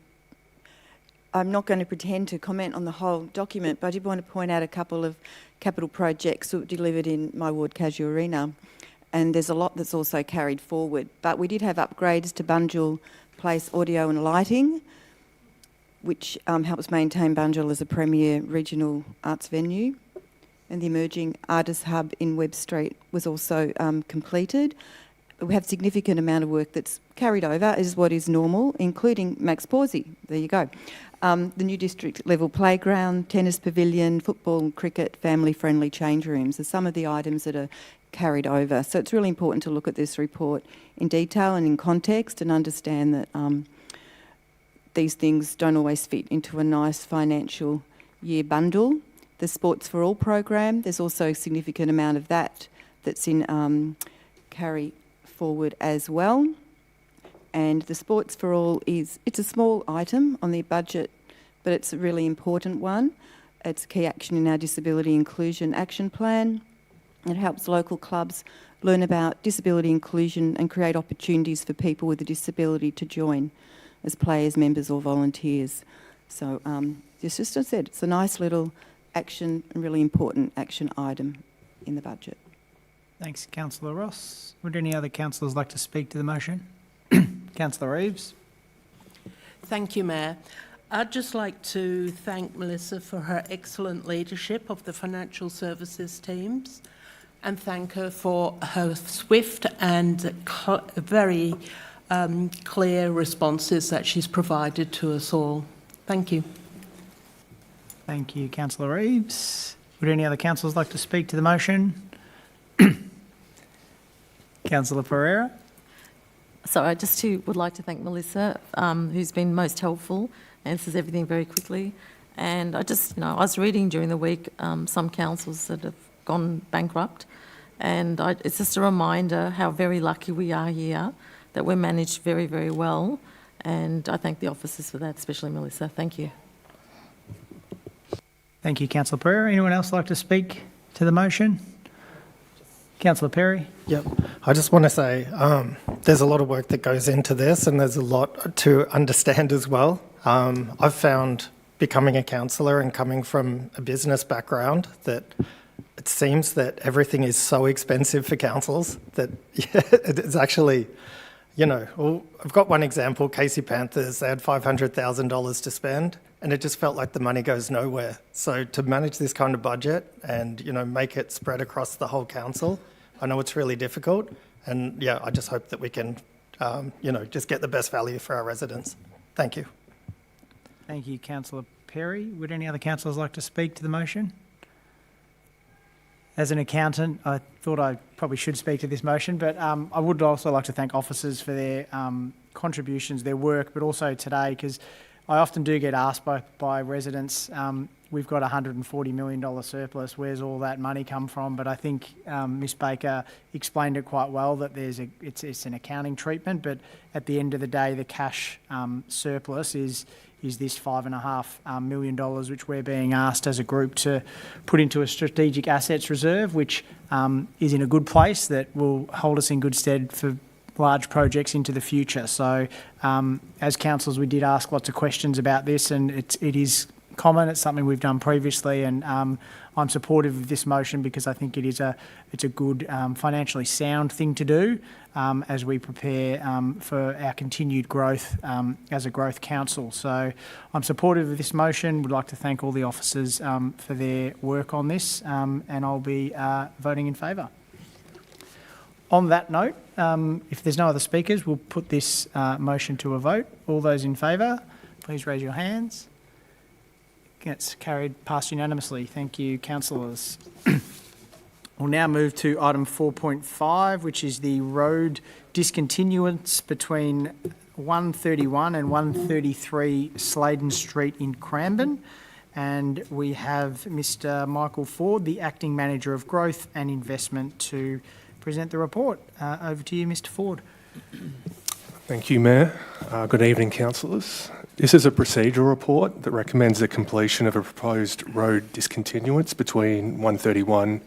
to pretend to comment on the whole document, but I did want to point out a couple of capital projects that were delivered in my ward, Casuarina, and there's a lot that's also carried forward. But we did have upgrades to Bunjil Place audio and lighting, which helps maintain Bunjil as a premier regional arts venue. And the emerging artists hub in Webb Street was also completed. we have significant amount of work that's carried over, is what is normal, including Max Pawsey. There you go. The new district level playground, tennis pavilion, football and cricket, family-friendly change rooms are some of the items that are carried over. So it's really important to look at this report in detail and in context and understand that these things don't always fit into a nice financial year bundle. The Sports for All program, there's also a significant amount of that's in carry forward as well. And the Sports for All it's a small item on the budget, but it's a really important one. It's a key action in our Disability Inclusion Action Plan. It helps local clubs learn about disability inclusion and create opportunities for people with a disability to join as players, members or volunteers. So just as I said, it's a nice little action, a really important action item in the budget. Thanks, Councillor Ross. Would any other councillors like to speak to the motion? Councillor Reeves. Thank you, Mayor. I'd just like to thank Melissa for her excellent leadership of the financial services teams and thank her for her swift and very clear responses that she's provided to us all. Thank you. Thank you, Councillor Reeves. Would any other councillors like to speak to the motion? Councillor Pereira. So I just would like to thank Melissa, who's been most helpful, answers everything very quickly. And I just, I was reading during the week some councils that have gone bankrupt. And it's just a reminder how very lucky we are here, that we're managed very, very well. And I thank the officers for that, especially Melissa. Thank you. Thank you, Councillor Pereira. Anyone else like to speak to the motion? Councillor Perry. Yep. I just want to say there's a lot of work that goes into this and there's a lot to understand as well. I've found becoming a councillor and coming from a business background that it seems that everything is so expensive for councils that it's actually, well, I've got one example, Casey Panthers, they had $500,000 to spend and it just felt like the money goes nowhere. So to manage this kind of budget and, make it spread across the whole council, I know it's really difficult. And yeah, I just hope that we can, just get the best value for our residents. Thank you. Thank you, Councillor Perry. Would any other councillors like to speak to the motion? As an accountant, I thought I probably should speak to this motion, but I would also like to thank officers for their contributions, their work, but also today, because I often do get asked by residents, we've got a $140 million surplus, where's all that money come from? But I think Ms Baker explained it quite well, that it's an accounting treatment, but at the end of the day, the cash surplus is this $5.5 million, which we're being asked as a group to put into a strategic assets reserve, which is in a good place, that will hold us in good stead for large projects into the future. So as councillors, we did ask lots of questions about this, and it is common. It's something we've done previously, and I'm supportive of this motion because I think it's a good financially sound thing to do as we prepare for our continued growth as a growth council. So I'm supportive of this motion. Would like to thank all the officers for their work on this, and I'll be voting in favour. On that note, if there's no other speakers, we'll put this motion to a vote. All those in favour, please raise your hands. It's carried, passed unanimously. Thank you, councillors. We'll now move to item 4.5, which is the road discontinuance between 131 and 133 Sladen Street in Cranbourne. And we have Mr. Michael Ford, the Acting Manager of Growth and Investment, to present the report. Over to you, Mr. Ford. Thank you, Mayor. Good evening, councillors. This is a procedural report that recommends the completion of a proposed road discontinuance between 131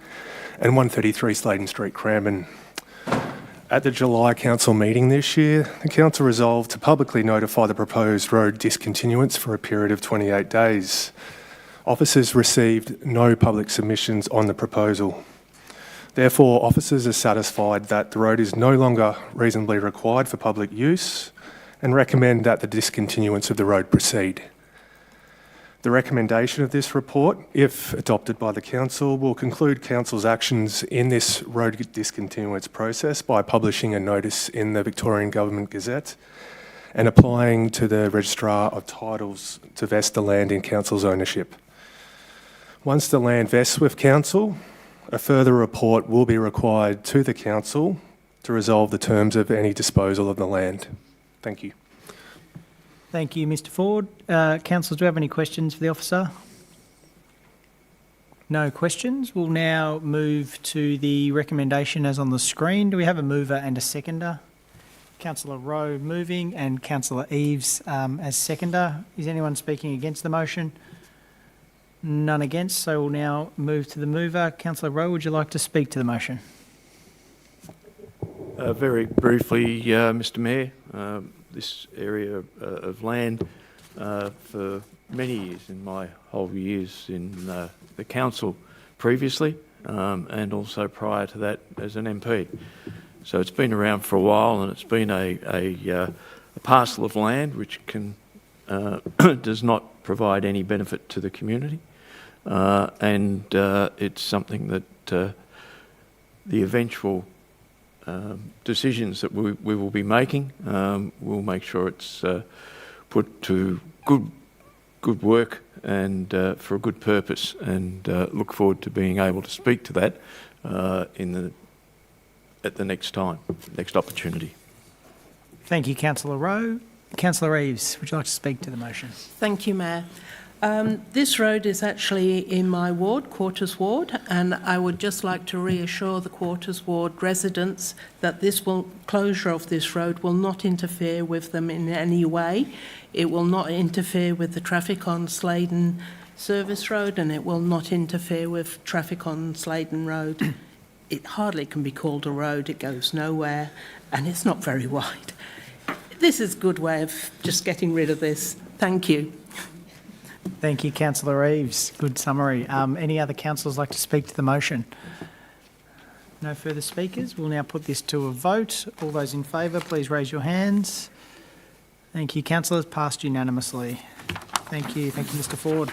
and 133 Sladen Street, Cranbourne. At the July council meeting this year, the council resolved to publicly notify the proposed road discontinuance for a period of 28 days. Officers received no public submissions on the proposal. Therefore, officers are satisfied that the road is no longer reasonably required for public use and recommend that the discontinuance of the road proceed. The recommendation of this report, if adopted by the Council, will conclude Council's actions in this road discontinuance process by publishing a notice in the Victorian Government Gazette and applying to the Registrar of Titles to vest the land in Council's ownership. Once the land vests with Council, a further report will be required to the Council to resolve the terms of any disposal of the land. Thank you. Thank you, Mr Ford. Councillors, do we have any questions for the officer? No questions. We'll now move to the recommendation as on the screen. Do we have a mover and a seconder? Councillor Rowe moving and Councillor Eves as seconder. Is anyone speaking against the motion? None against, so we'll now move to the mover. Councillor Rowe, would you like to speak to the motion? Very briefly, Mr Mayor, this area of land for many years, in my whole years in the council previously, and also prior to that as an MP. So it's been around for a while, and it's been a parcel of land which can does not provide any benefit to the community, and it's something that the eventual decisions that we will be making, we'll make sure it's put to good work and for a good purpose, and look forward to being able to speak to that at the next opportunity. Thank you, Councillor Rowe. Councillor Eves, would you like to speak to the motion? Thank you, Mayor. This road is actually in my ward, Quarters Ward, and I would just like to reassure the Quarters Ward residents that closure of this road will not interfere with them in any way. It will not interfere with the traffic on Sladen Service Road, and it will not interfere with traffic on Sladen Road. It hardly can be called a road, it goes nowhere, and it's not very wide. This is a good way of just getting rid of this. Thank you. Thank you, Councillor Eves. Good summary. Any other councillors like to speak to the motion? No further speakers. We'll now put this to a vote. All those in favour, please raise your hands. Thank you, councillors. Passed unanimously. Thank you. Thank you, Mr Ford.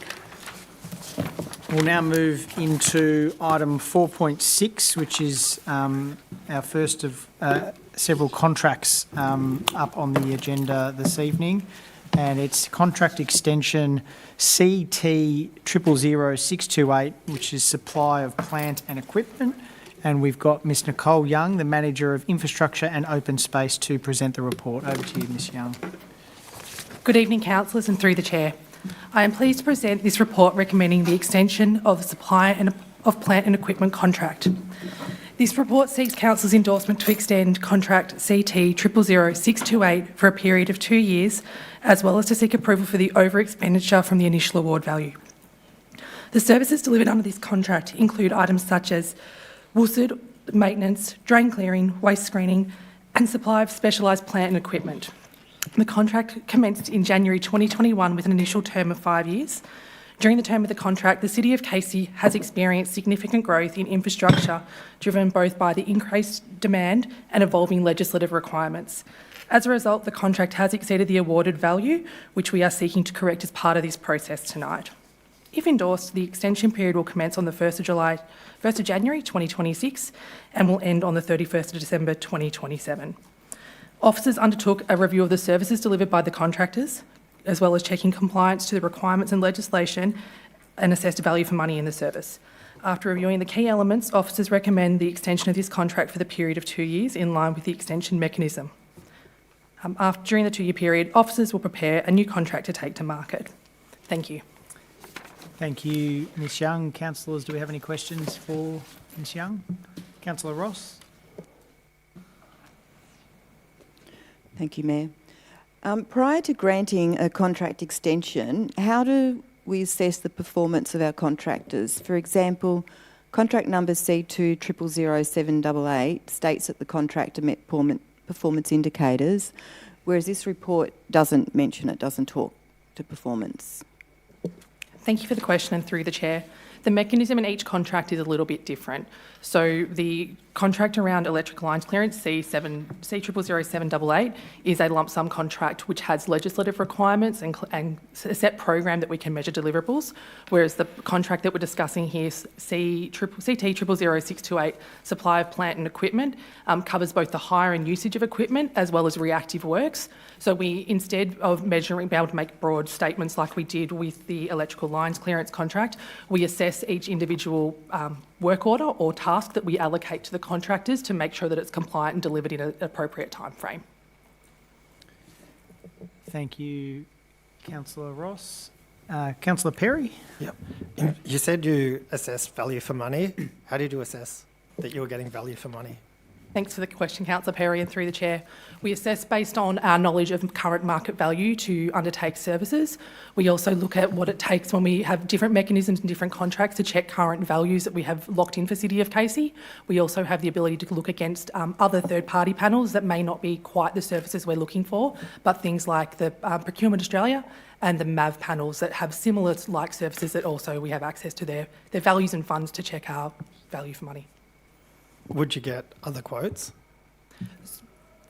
We'll now move into item 4.6, which is our first of several contracts up on the agenda this evening. And it's contract extension CT 000628, which is supply of plant and equipment. And we've got Ms Nicole Young, the Manager of Infrastructure and Open Space, to present the report. Over to you, Ms Young. Good evening, councillors, and through the chair. I am pleased to present this report recommending the extension of the supply of plant and equipment contract. This report seeks council's endorsement to extend contract CT 000628 for a period of 2 years, as well as to seek approval for the over-expenditure from the initial award value. The services delivered under this contract include items such as woolsard maintenance, drain clearing, waste screening, and supply of specialised plant and equipment. The contract commenced in January 2021 with an initial term of 5 years. During the term of the contract, the City of Casey has experienced significant growth in infrastructure, driven both by the increased demand and evolving legislative requirements. As a result, the contract has exceeded the awarded value, which we are seeking to correct as part of this process tonight. If endorsed, the extension period will commence on the 1st of January 2026 and will end on the 31st of December 2027. Officers undertook a review of the services delivered by the contractors, as well as checking compliance to the requirements and legislation, and assessed value for money in the service. After reviewing the key elements, officers recommend the extension of this contract for the period of 2 years in line with the extension mechanism. During the 2-year period, officers will prepare a new contract to take to market. Thank you. Thank you, Ms Young. Councillors, do we have any questions for Ms Young? Councillor Ross. Thank you, Mayor. Prior to granting a contract extension, how do we assess the performance of our contractors? For example, contract number C2 000788 states that the contractor met performance indicators, whereas this report doesn't mention it, doesn't talk to performance. Thank you for the question, and through the chair. The mechanism in each contract is a little bit different. So the contract around electric lines clearance, C000788, is a lump sum contract which has legislative requirements and a set program that we can measure deliverables, whereas the contract that we're discussing here, CT000628, supply of plant and equipment, covers both the hire and usage of equipment as well as reactive works. So we, instead of measuring, be able to make broad statements like we did with the electrical lines clearance contract, we assess each individual work order or task that we allocate to the contractors to make sure that it's compliant and delivered in an appropriate time frame. Thank you, Councillor Ross. Councillor Perry? Yep. You said you assessed value for money. How did you assess that you were getting value for money? Thanks for the question, Councillor Perry, and through the Chair. We assess based on our knowledge of current market value to undertake services. We also look at what it takes when we have different mechanisms and different contracts to check current values that we have locked in for City of Casey. We also have the ability to look against other third-party panels that may not be quite the services we're looking for, but things like the Procurement Australia and the MAV panels that have similar like services that also we have access to their values and funds to check our value for money. Would you get other quotes?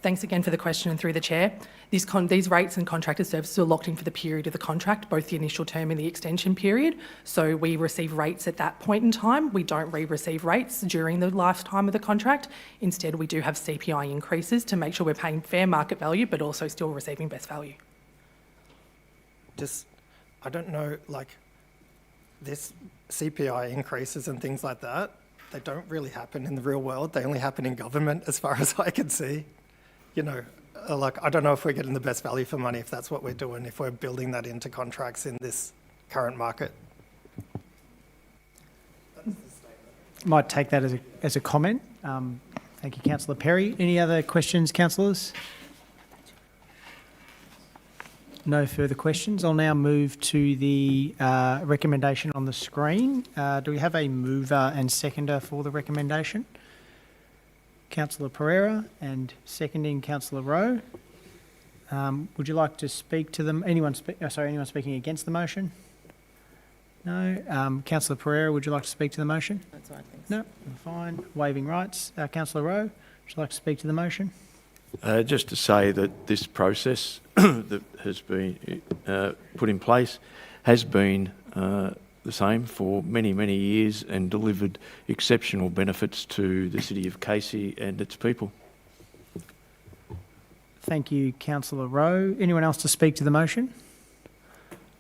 Thanks again for the question and through the Chair. These rates and contracted services are locked in for the period of the contract, both the initial term and the extension period. So we receive rates at that point in time. We don't receive rates during the lifetime of the contract. Instead, we do have CPI increases to make sure we're paying fair market value, but also still receiving best value. I don't know, like this CPI increases and things like that, they don't really happen in the real world. They only happen in government as far as I can see. You know, like, I don't know if we're getting the best value for money if that's what we're doing, if we're building that into contracts in this current market. Might take that as a comment. Thank you, Councillor Perry. Any other questions, councillors? No further questions. I'll now move to the recommendation on the screen. Do we have a mover and seconder for the recommendation? Councillor Pereira and seconding Councillor Rowe. Would you like to speak to them? Anyone speaking against the motion? No. Councillor Pereira, would you like to speak to the motion? That's all right, thanks. No, fine. Waiving rights. Councillor Rowe, would you like to speak to the motion? Just to say that this process that has been put in place has been the same for many, many years and delivered exceptional benefits to the City of Casey and its people. Thank you, Councillor Rowe. Anyone else to speak to the motion?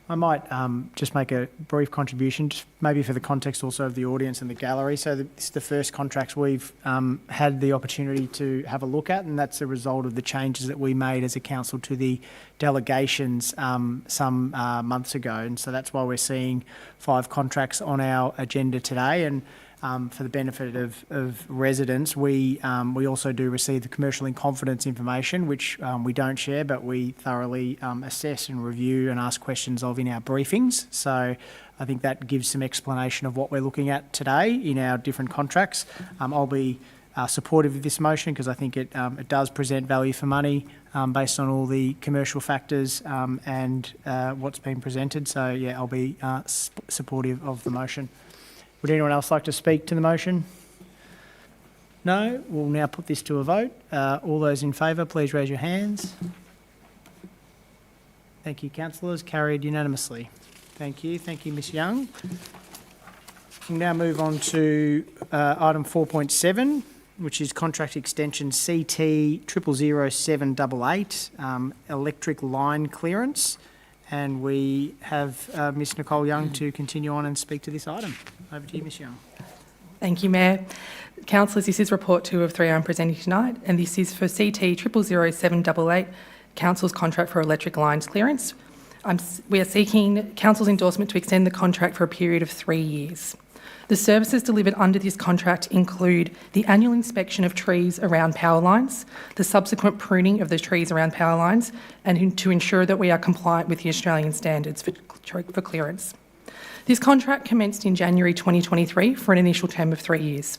I might just make a brief contribution, just maybe for the context also of the audience and the gallery. So this is the first contracts we've had the opportunity to have a look at, and that's a result of the changes that we made as a council to the delegations some months ago. And so that's why we're seeing 5 contracts on our agenda today. And for the benefit of residents, we also do receive the commercial in confidence information, which we don't share, but we thoroughly assess and review and ask questions of in our briefings. So I think that gives some explanation of what we're looking at today in our different contracts. I'll be supportive of this motion because I think it does present value for money based on all the commercial factors and what's been presented. So yeah, I'll be supportive of the motion. Would anyone else like to speak to the motion? No? We'll now put this to a vote. All those in favour, please raise your hands. Thank you, councillors. Carried unanimously. Thank you. Thank you, Ms Young. We'll now move on to item 4.7, which is contract extension CT 000788, electric line clearance. And we have Ms Nicole Young to continue on and speak to this item. Over to you, Ms Young. Thank you, Mayor. Councillors, this is report 2 of 3 I'm presenting tonight, and this is for CT 000788, Council's contract for electric lines clearance. We are seeking Council's endorsement to extend the contract for a period of 3 years. The services delivered under this contract include the annual inspection of trees around power lines, the subsequent pruning of the trees around power lines, and to ensure that we are compliant with the Australian standards for clearance. This contract commenced in January 2023 for an initial term of 3 years.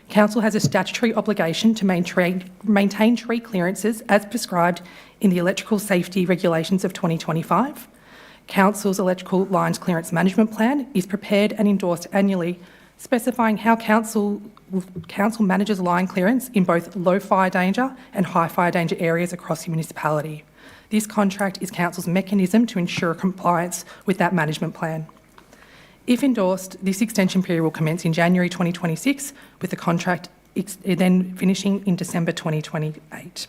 Council has a statutory obligation to maintain tree clearances as prescribed in the Electrical Safety Regulations of 2025. Council's electrical lines clearance management plan is prepared and endorsed annually, specifying how Council manages line clearance in both low fire danger and high fire danger areas across the municipality. This contract is Council's mechanism to ensure compliance with that management plan. If endorsed, this extension period will commence in January 2026, with the contract then finishing in December 2028.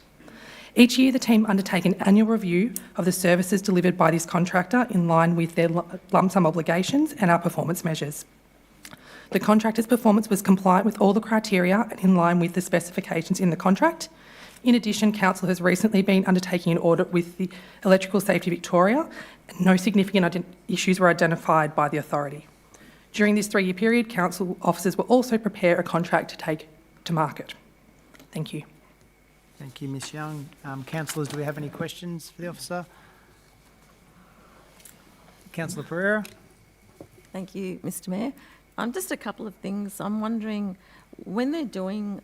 Each year, the team undertake an annual review of the services delivered by this contractor in line with their lump sum obligations and our performance measures. The contractor's performance was compliant with all the criteria and in line with the specifications in the contract. In addition, Council has recently been undertaking an audit with the Electrical Safety Victoria, and no significant issues were identified by the authority. During this 3-year period, Council officers will also prepare a contract to take to market. Thank you. Thank you, Ms Young. Councillors, do we have any questions for the officer? Councillor Pereira. Thank you, Mr Mayor. Just a couple of things. I'm wondering, when they're doing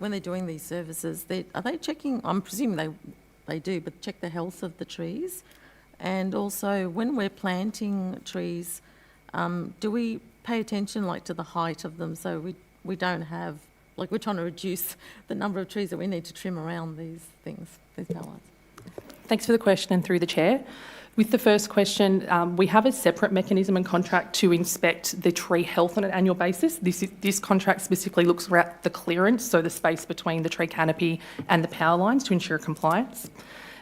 these services, are they checking? I'm presuming they do, but check the health of the trees, and also when we're planting trees, do we pay attention to the height of them, so we don't have, we're trying to reduce the number of trees that we need to trim around these things, these power lines? Thanks for the question, and through the chair. With the first question, we have a separate mechanism and contract to inspect the tree health on an annual basis. This contract specifically looks at the clearance, so the space between the tree canopy and the power lines, to ensure compliance.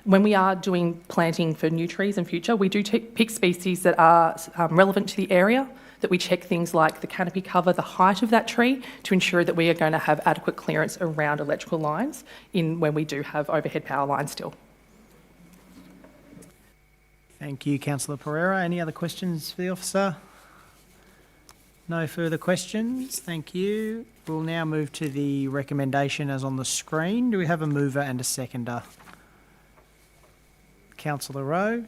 When we are doing planting for new trees in future, we do pick species that are relevant to the area, that we check things like the canopy cover, the height of that tree, to ensure that we are going to have adequate clearance around electrical lines when we do have overhead power lines still. Thank you, Councillor Pereira. Any other questions for the officer? No further questions. Thank you. We'll now move to the recommendation as on the screen. Do we have a mover and a seconder? Councillor Rowe.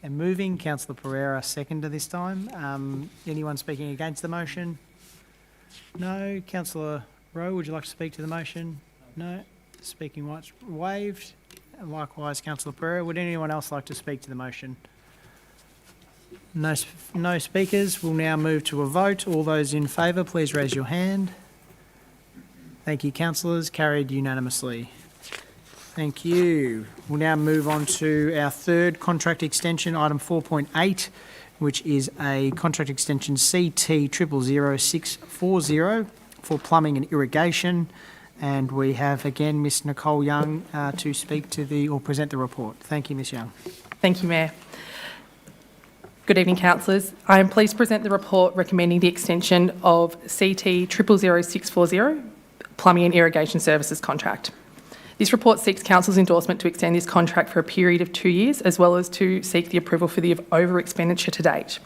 And moving, Councillor Pereira, seconder this time. Anyone speaking against the motion? No. Councillor Rowe, would you like to speak to the motion? No. Speaking rights waived. Likewise, Councillor Pereira. Would anyone else like to speak to the motion? No speakers. We'll now move to a vote. All those in favour, please raise your hand. Thank you, councillors. Carried unanimously. Thank you. We'll now move on to our third contract extension, item 4.8, which is a contract extension CT 000640 for plumbing and irrigation. And we have again Ms Nicole Young to speak to or present the report. Thank you, Ms Young. Thank you, Mayor. Good evening, councillors. I am pleased to present the report recommending the extension of CT 000640 Plumbing and Irrigation Services contract. This report seeks council's endorsement to extend this contract for a period of 2 years, as well as to seek the approval for the over-expenditure to date.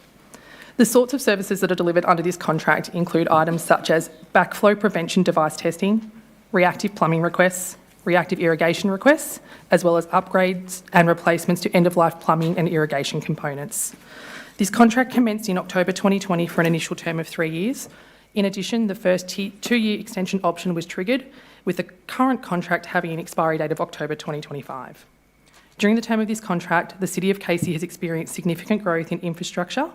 The sorts of services that are delivered under this contract include items such as backflow prevention device testing, reactive plumbing requests, reactive irrigation requests, as well as upgrades and replacements to end-of-life plumbing and irrigation components. This contract commenced in October 2020 for an initial term of 3 years. In addition, the first 2-year extension option was triggered, with the current contract having an expiry date of October 2025. During the term of this contract, the City of Casey has experienced significant growth in infrastructure,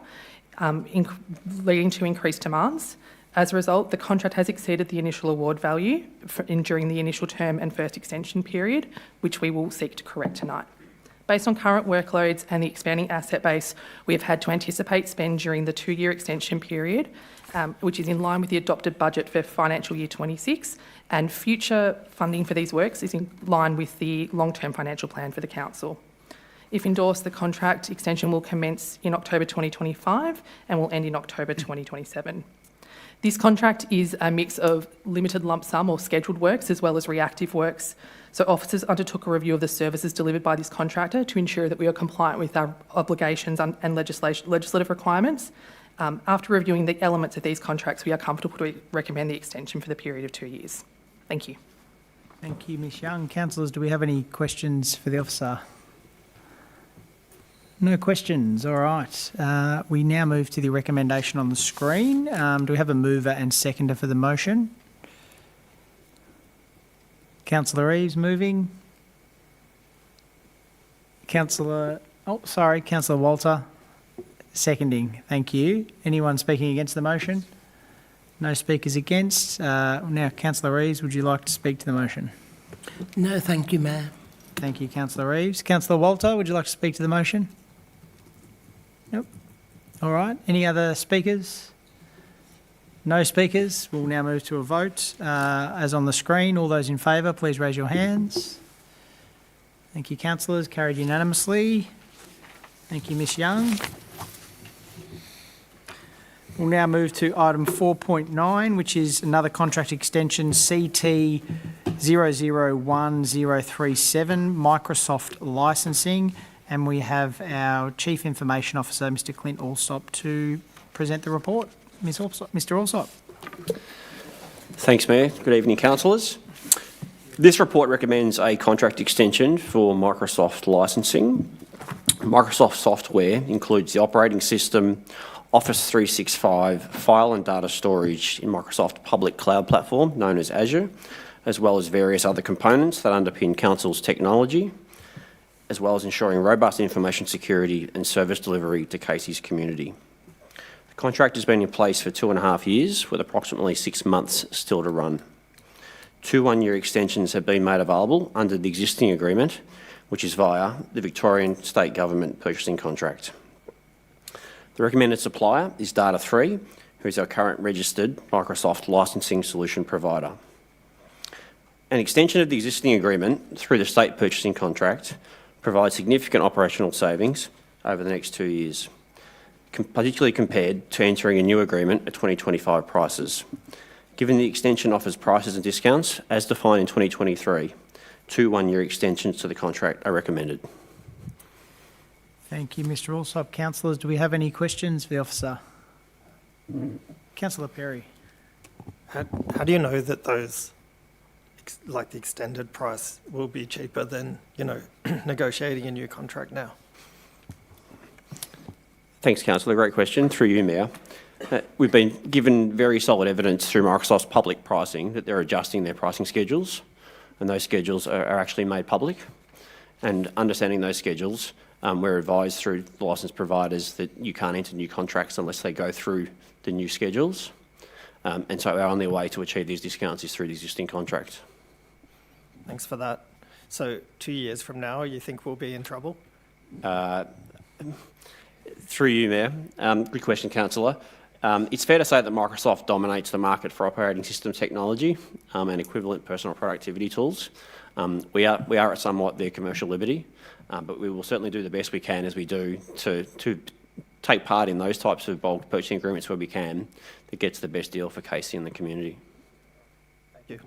leading to increased demands. As a result, the contract has exceeded the initial award value during the initial term and first extension period, which we will seek to correct tonight. Based on current workloads and the expanding asset base, we have had to anticipate spend during the 2-year extension period, which is in line with the adopted budget for financial year 26, and future funding for these works is in line with the long-term financial plan for the council. If endorsed, the contract extension will commence in October 2025 and will end in October 2027. This contract is a mix of limited lump sum or scheduled works as well as reactive works. So officers undertook a review of the services delivered by this contractor to ensure that we are compliant with our obligations and legislative requirements. After reviewing the elements of these contracts, we are comfortable to recommend the extension for the period of 2 years. Thank you. Thank you, Ms Young. Councillors, do we have any questions for the officer? No questions. All right. We now move to the recommendation on the screen. Do we have a mover and seconder for the motion? Councillor Eves moving. Councillor Oh, sorry, Councillor Walter, seconding. Thank you. Anyone speaking against the motion? No speakers against. Now, Councillor Reeves, would you like to speak to the motion? No, thank you, Mayor. Thank you, Councillor Reeves. Councillor Walter, would you like to speak to the motion? Nope. All right. Any other speakers? No speakers. We'll now move to a vote. As on the screen, all those in favour, please raise your hands. Thank you, councillors. Carried unanimously. Thank you, Ms Young. We'll now move to item 4.9, which is another contract extension, CT 001037, Microsoft licensing. And we have our Chief Information Officer, Mr Clint Allsop, to present the report. Mr Allsop. Thanks, Mayor. Good evening, councillors. This report recommends a contract extension for Microsoft licensing. Microsoft software includes the operating system, Office 365, file and data storage in Microsoft public cloud platform known as Azure, as well as various other components that underpin Council's technology, as well as ensuring robust information security and service delivery to Casey's community. The contract has been in place for 2.5 years, with approximately 6 months still to run. 2 one-year extensions have been made available under the existing agreement, which is via the Victorian State Government purchasing contract. The recommended supplier is Data3, who is our current registered Microsoft licensing solution provider. An extension of the existing agreement through the state purchasing contract provides significant operational savings over the next 2 years, particularly compared to entering a new agreement at 2025 prices. Given the extension offers prices and discounts as defined in 2023, 2 one-year extensions to the contract are recommended. Thank you, Mr Allsop. Councillors, do we have any questions for the officer? Councillor Perry. How do you know that those, like the extended price, will be cheaper than, negotiating a new contract now? Thanks, Councillor. Great question. Through you, Mayor. We've been given very solid evidence through Microsoft's public pricing that they're adjusting their pricing schedules, and those schedules are actually made public. And understanding those schedules, we're advised through licensed providers that you can't enter new contracts unless they go through the new schedules. And so our only way to achieve these discounts is through the existing contract. Thanks for that. So 2 years from now, you think we'll be in trouble? Through you, Mayor. Good question, Councillor. It's fair to say that Microsoft dominates the market for operating system technology and equivalent personal productivity tools. We are at somewhat their commercial liberty, but we will certainly do the best we can as we do to take part in those types of bulk purchasing agreements where we can that gets the best deal for Casey and the community. Thank you.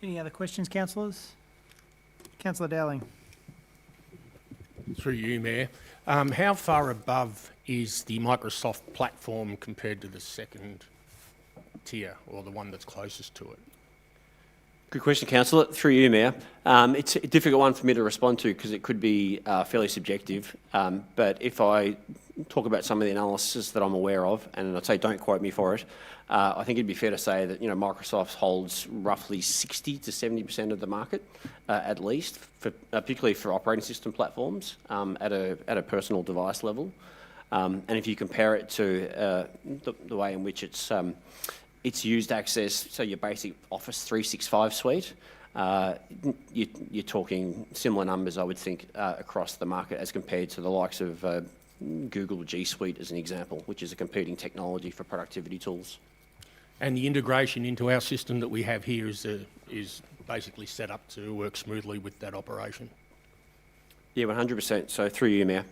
Any other questions, councillors? Councillor Dowling. Through you, Mayor. How far above is the Microsoft platform compared to the second tier, or the one that's closest to it? Good question, Councillor. Through you, Mayor. It's a difficult one for me to respond to because it could be fairly subjective. But if I talk about some of the analysis that I'm aware of, and I'd say don't quote me for it, I think it'd be fair to say that Microsoft holds roughly 60 to 70% of the market, at least, particularly for operating system platforms at a personal device level. And if you compare it to the way in which it's used access, so your basic Office 365 suite, you're talking similar numbers, I would think, across the market as compared to the likes of Google G Suite, as an example, which is a competing technology for productivity tools. And the integration into our system that we have here is basically set up to work smoothly with that operation. Yeah, 100%. So through you, Mayor.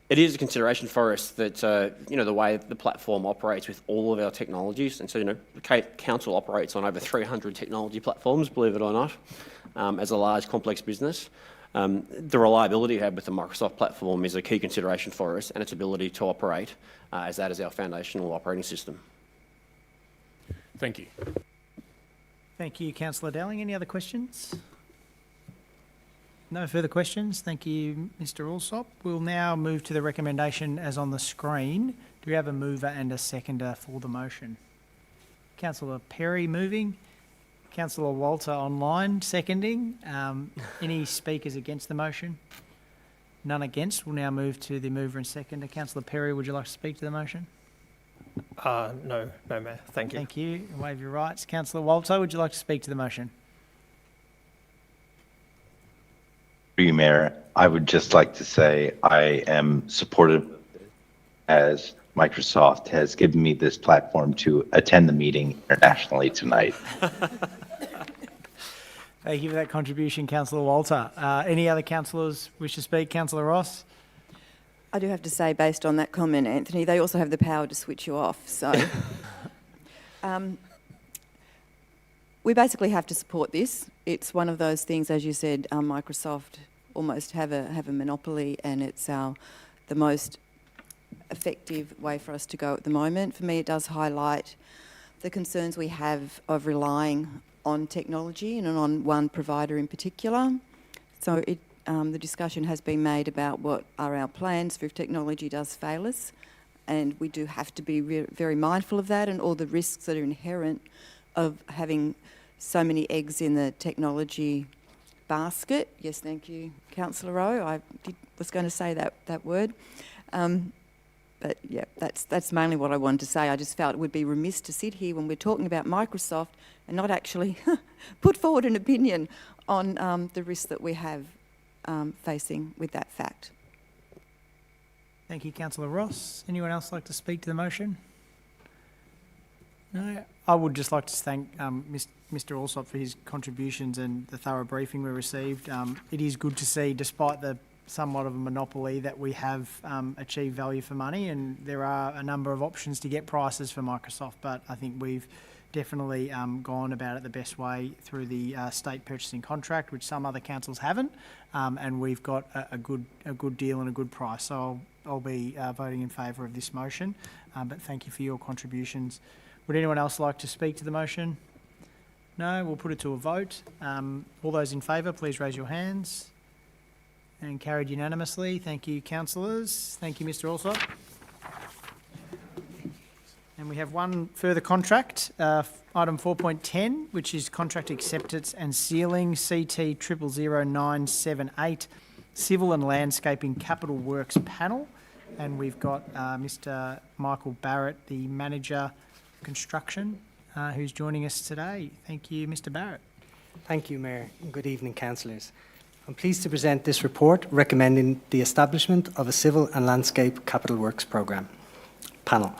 It is a consideration for us that, the way the platform operates with all of our technologies, and so, the council operates on over 300 technology platforms, believe it or not, as a large, complex business. The reliability we have with the Microsoft platform is a key consideration for us, and its ability to operate as that is our foundational operating system. Thank you. Thank you, Councillor Dowling. Any other questions? No further questions. Thank you, Mr Allsop. We'll now move to the recommendation as on the screen. Do we have a mover and a seconder for the motion? Councillor Perry moving. Councillor Walter online, seconding. Any speakers against the motion? None against. We'll now move to the mover and seconder. Councillor Perry, would you like to speak to the motion? No, Mayor. Thank you. Thank you. Waive your rights. Councillor Walter, would you like to speak to the motion? Through you, Mayor, I would just like to say I am supportive as Microsoft has given me this platform to attend the meeting internationally tonight. Thank you for that contribution, Councillor Walter. Any other councillors wish to speak? Councillor Ross? I do have to say, based on that comment, Anthony, they also have the power to switch you off. So we basically have to support this. It's one of those things, as you said, Microsoft almost have a monopoly, and it's the most effective way for us to go at the moment. For me, it does highlight the concerns we have of relying on technology and on one provider in particular. So the discussion has been made about what are our plans for if technology does fail us, and we do have to be very mindful of that and all the risks that are inherent of having so many eggs in the technology basket. Yes, thank you, Councillor Rowe. I was going to say that word. But yeah, that's mainly what I wanted to say. I just felt it would be remiss to sit here when we're talking about Microsoft and not actually put forward an opinion on the risks that we have facing with that fact. Thank you, Councillor Ross. Anyone else like to speak to the motion? No. I would just like to thank Mr. Alsop for his contributions and the thorough briefing we received. It is good to see, despite the somewhat of a monopoly, that we have achieved value for money, and there are a number of options to get prices for Microsoft, but I think we've definitely gone about it the best way through the state purchasing contract, which some other councils haven't, and we've got a good deal and a good price. So I'll be voting in favour of this motion, but thank you for your contributions. Would anyone else like to speak to the motion? No, we'll put it to a vote. All those in favour, please raise your hands. And carried unanimously. Thank you, councillors. Thank you, Mr. Alsop. And we have one further contract, item 4.10, which is contract acceptance and sealing, CT 000978, Civil and Landscaping Capital Works Panel. And we've got Mr. Michael Barrett, the Manager Construction, who's joining us today. Thank you, Mr. Barrett. Thank you, Mayor, and good evening, councillors. I'm pleased to present this report recommending the establishment of a Civil and Landscape Capital Works panel.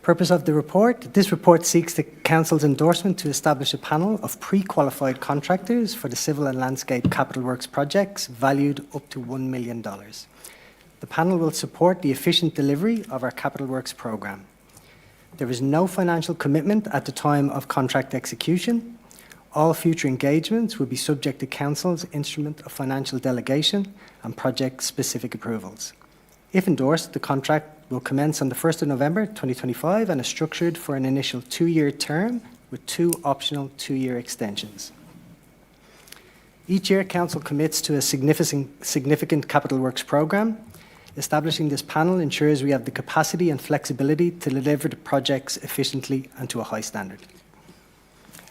Purpose of the report. This report seeks the Council's endorsement to establish a panel of pre-qualified contractors for the Civil and Landscape Capital Works projects valued up to $1 million. The panel will support the efficient delivery of our Capital Works programme. There is no financial commitment at the time of contract execution. All future engagements will be subject to Council's instrument of financial delegation and project-specific approvals. If endorsed, the contract will commence on the 1st of November 2025 and is structured for an initial 2-year term with 2 optional 2-year extensions. Each year, Council commits to a significant capital works programme. Establishing this panel ensures we have the capacity and flexibility to deliver the projects efficiently and to a high standard.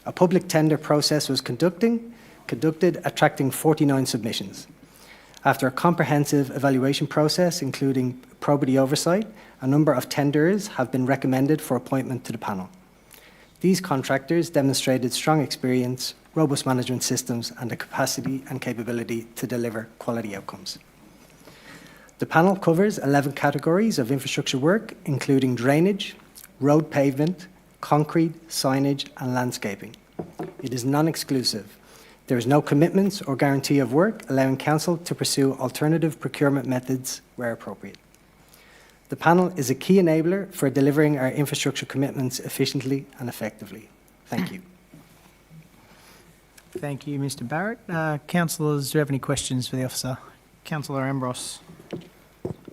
A public tender process was conducted, attracting 49 submissions. After a comprehensive evaluation process, including probity oversight, a number of tenders have been recommended for appointment to the panel. These contractors demonstrated strong experience, robust management systems, and the capacity and capability to deliver quality outcomes. The panel covers 11 categories of infrastructure work, including drainage, road pavement, concrete, signage, and landscaping. It is non-exclusive. There is no commitments or guarantee of work, allowing Council to pursue alternative procurement methods where appropriate. The panel is a key enabler for delivering our infrastructure commitments efficiently and effectively. Thank you. Thank you, Mr. Barrett. Councillors, do you have any questions for the officer? Councillor Ambrose.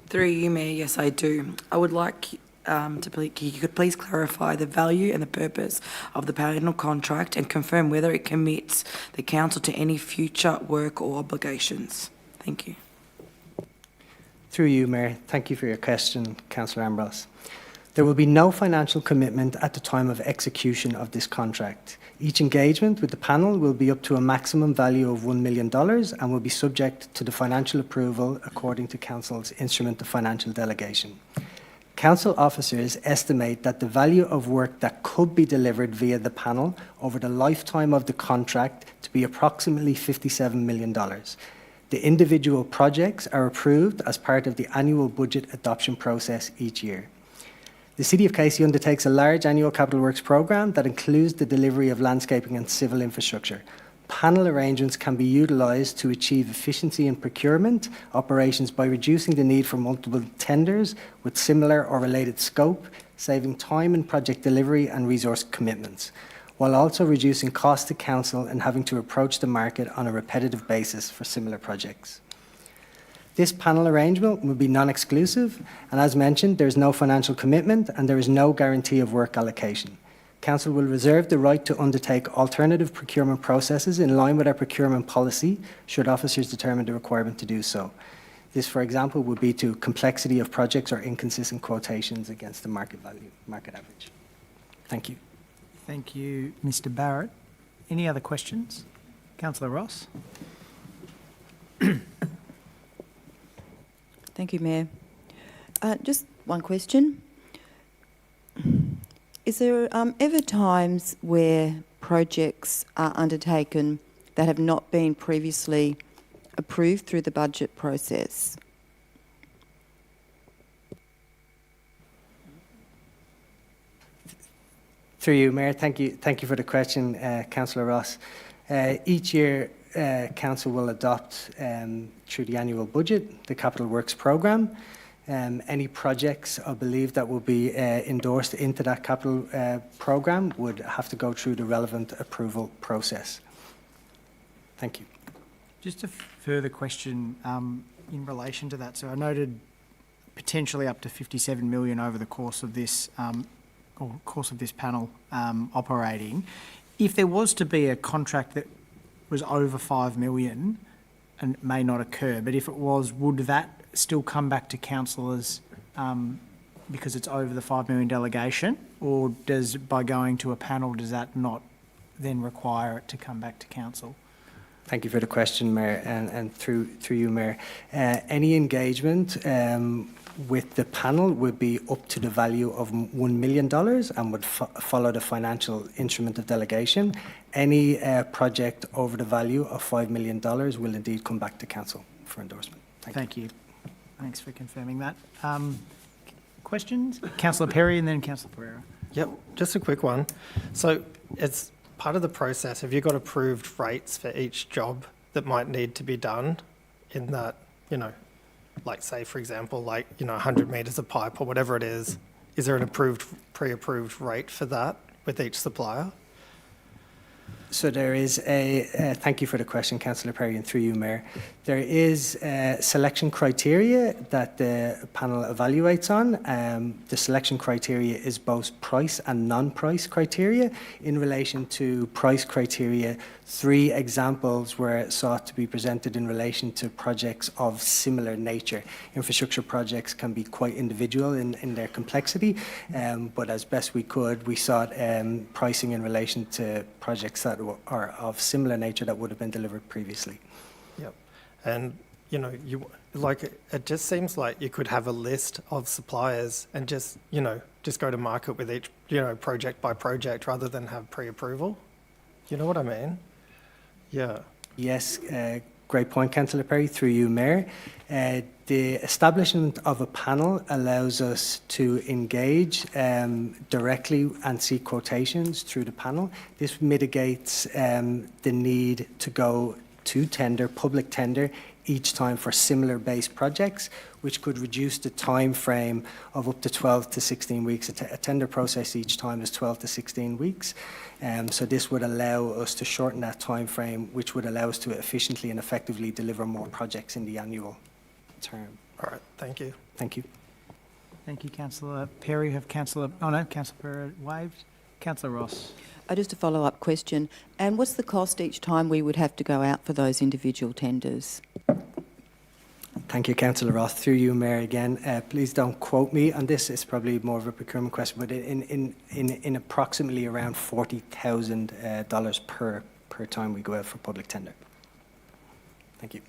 Through you, Mayor, yes, I do. I would like you could please clarify the value and the purpose of the panel contract and confirm whether it commits the Council to any future work or obligations. Thank you. Through you, Mayor, thank you for your question, Councillor Ambrose. There will be no financial commitment at the time of execution of this contract. Each engagement with the panel will be up to a maximum value of $1 million and will be subject to the financial approval according to Council's Instrument of Financial Delegation. Council officers estimate that the value of work that could be delivered via the panel over the lifetime of the contract to be approximately $57 million. The individual projects are approved as part of the annual budget adoption process each year. The City of Casey undertakes a large annual capital works programme that includes the delivery of landscaping and civil infrastructure. Panel arrangements can be utilised to achieve efficiency in procurement operations by reducing the need for multiple tenders with similar or related scope, saving time in project delivery and resource commitments, while also reducing cost to council and having to approach the market on a repetitive basis for similar projects. This panel arrangement will be non-exclusive, and as mentioned, there is no financial commitment and there is no guarantee of work allocation. Council will reserve the right to undertake alternative procurement processes in line with our procurement policy, should officers determine the requirement to do so. This, for example, would be to complexity of projects or inconsistent quotations against the market value, market average. Thank you. Thank you, Mr. Barrett. Any other questions? Councillor Ross? Thank you, Mayor. Just one question. Is there ever times where projects are undertaken that have not been previously approved through the budget process? Through you, Mayor. Thank you for the question, Councillor Ross. Each year, Council will adopt, through the annual budget, the Capital Works Programme. Any projects, I believe, that will be endorsed into that capital programme would have to go through the relevant approval process. Thank you. Just a further question in relation to that. So I noted potentially up to 57 million over the course of this panel operating. If there was to be a contract that was over 5 million, and it may not occur, but if it was, would that still come back to councillors because it's over the 5 million delegation, or does, by going to a panel, does that not then require it to come back to council? Thank you for the question, Mayor, and through you, Mayor. Any engagement with the panel would be up to the value of $1 million and would follow the financial instrument of delegation. Any project over the value of $5 million will indeed come back to council for endorsement. Thank you. Thanks for confirming that. Questions? Councillor Perry and then Councillor Pereira. Yep, just a quick one. So it's part of the process. Have you got approved rates for each job that might need to be done in that, like say, for example, 100 metres of pipe or whatever it is? Is there an pre-approved rate for that with each supplier? So there is thank you for the question, Councillor Perry, and through you, Mayor. There is selection criteria that the panel evaluates on. The selection criteria is both price and non-price criteria. In relation to price criteria, 3 examples were sought to be presented in relation to projects of similar nature. Infrastructure projects can be quite individual in their complexity, but as best we could, we sought pricing in relation to projects that are of similar nature that would have been delivered previously. Yep. And, it just seems like you could have a list of suppliers and just go to market with each, project by project rather than have pre-approval. You know what I mean? Yeah. Yes, great point, Councillor Perry, through you, Mayor. The establishment of a panel allows us to engage directly and seek quotations through the panel. This mitigates the need to go to tender, public tender, each time for similar based projects, which could reduce the time frame of up to 12 to 16 weeks. A tender process each time is 12 to 16 weeks. So this would allow us to shorten that time frame, which would allow us to efficiently and effectively deliver more projects in the annual term. All right, thank you. Thank you. Thank you, Councillor Perry. Councillor Perry waived. Councillor Ross. Just a follow-up question. And what's the cost each time we would have to go out for those individual tenders? Thank you, Councillor Roth. Through you, Mayor, again. Please don't quote me on this. It's probably more of a procurement question, but in approximately around $40,000 per time we go out for public tender. Thank you.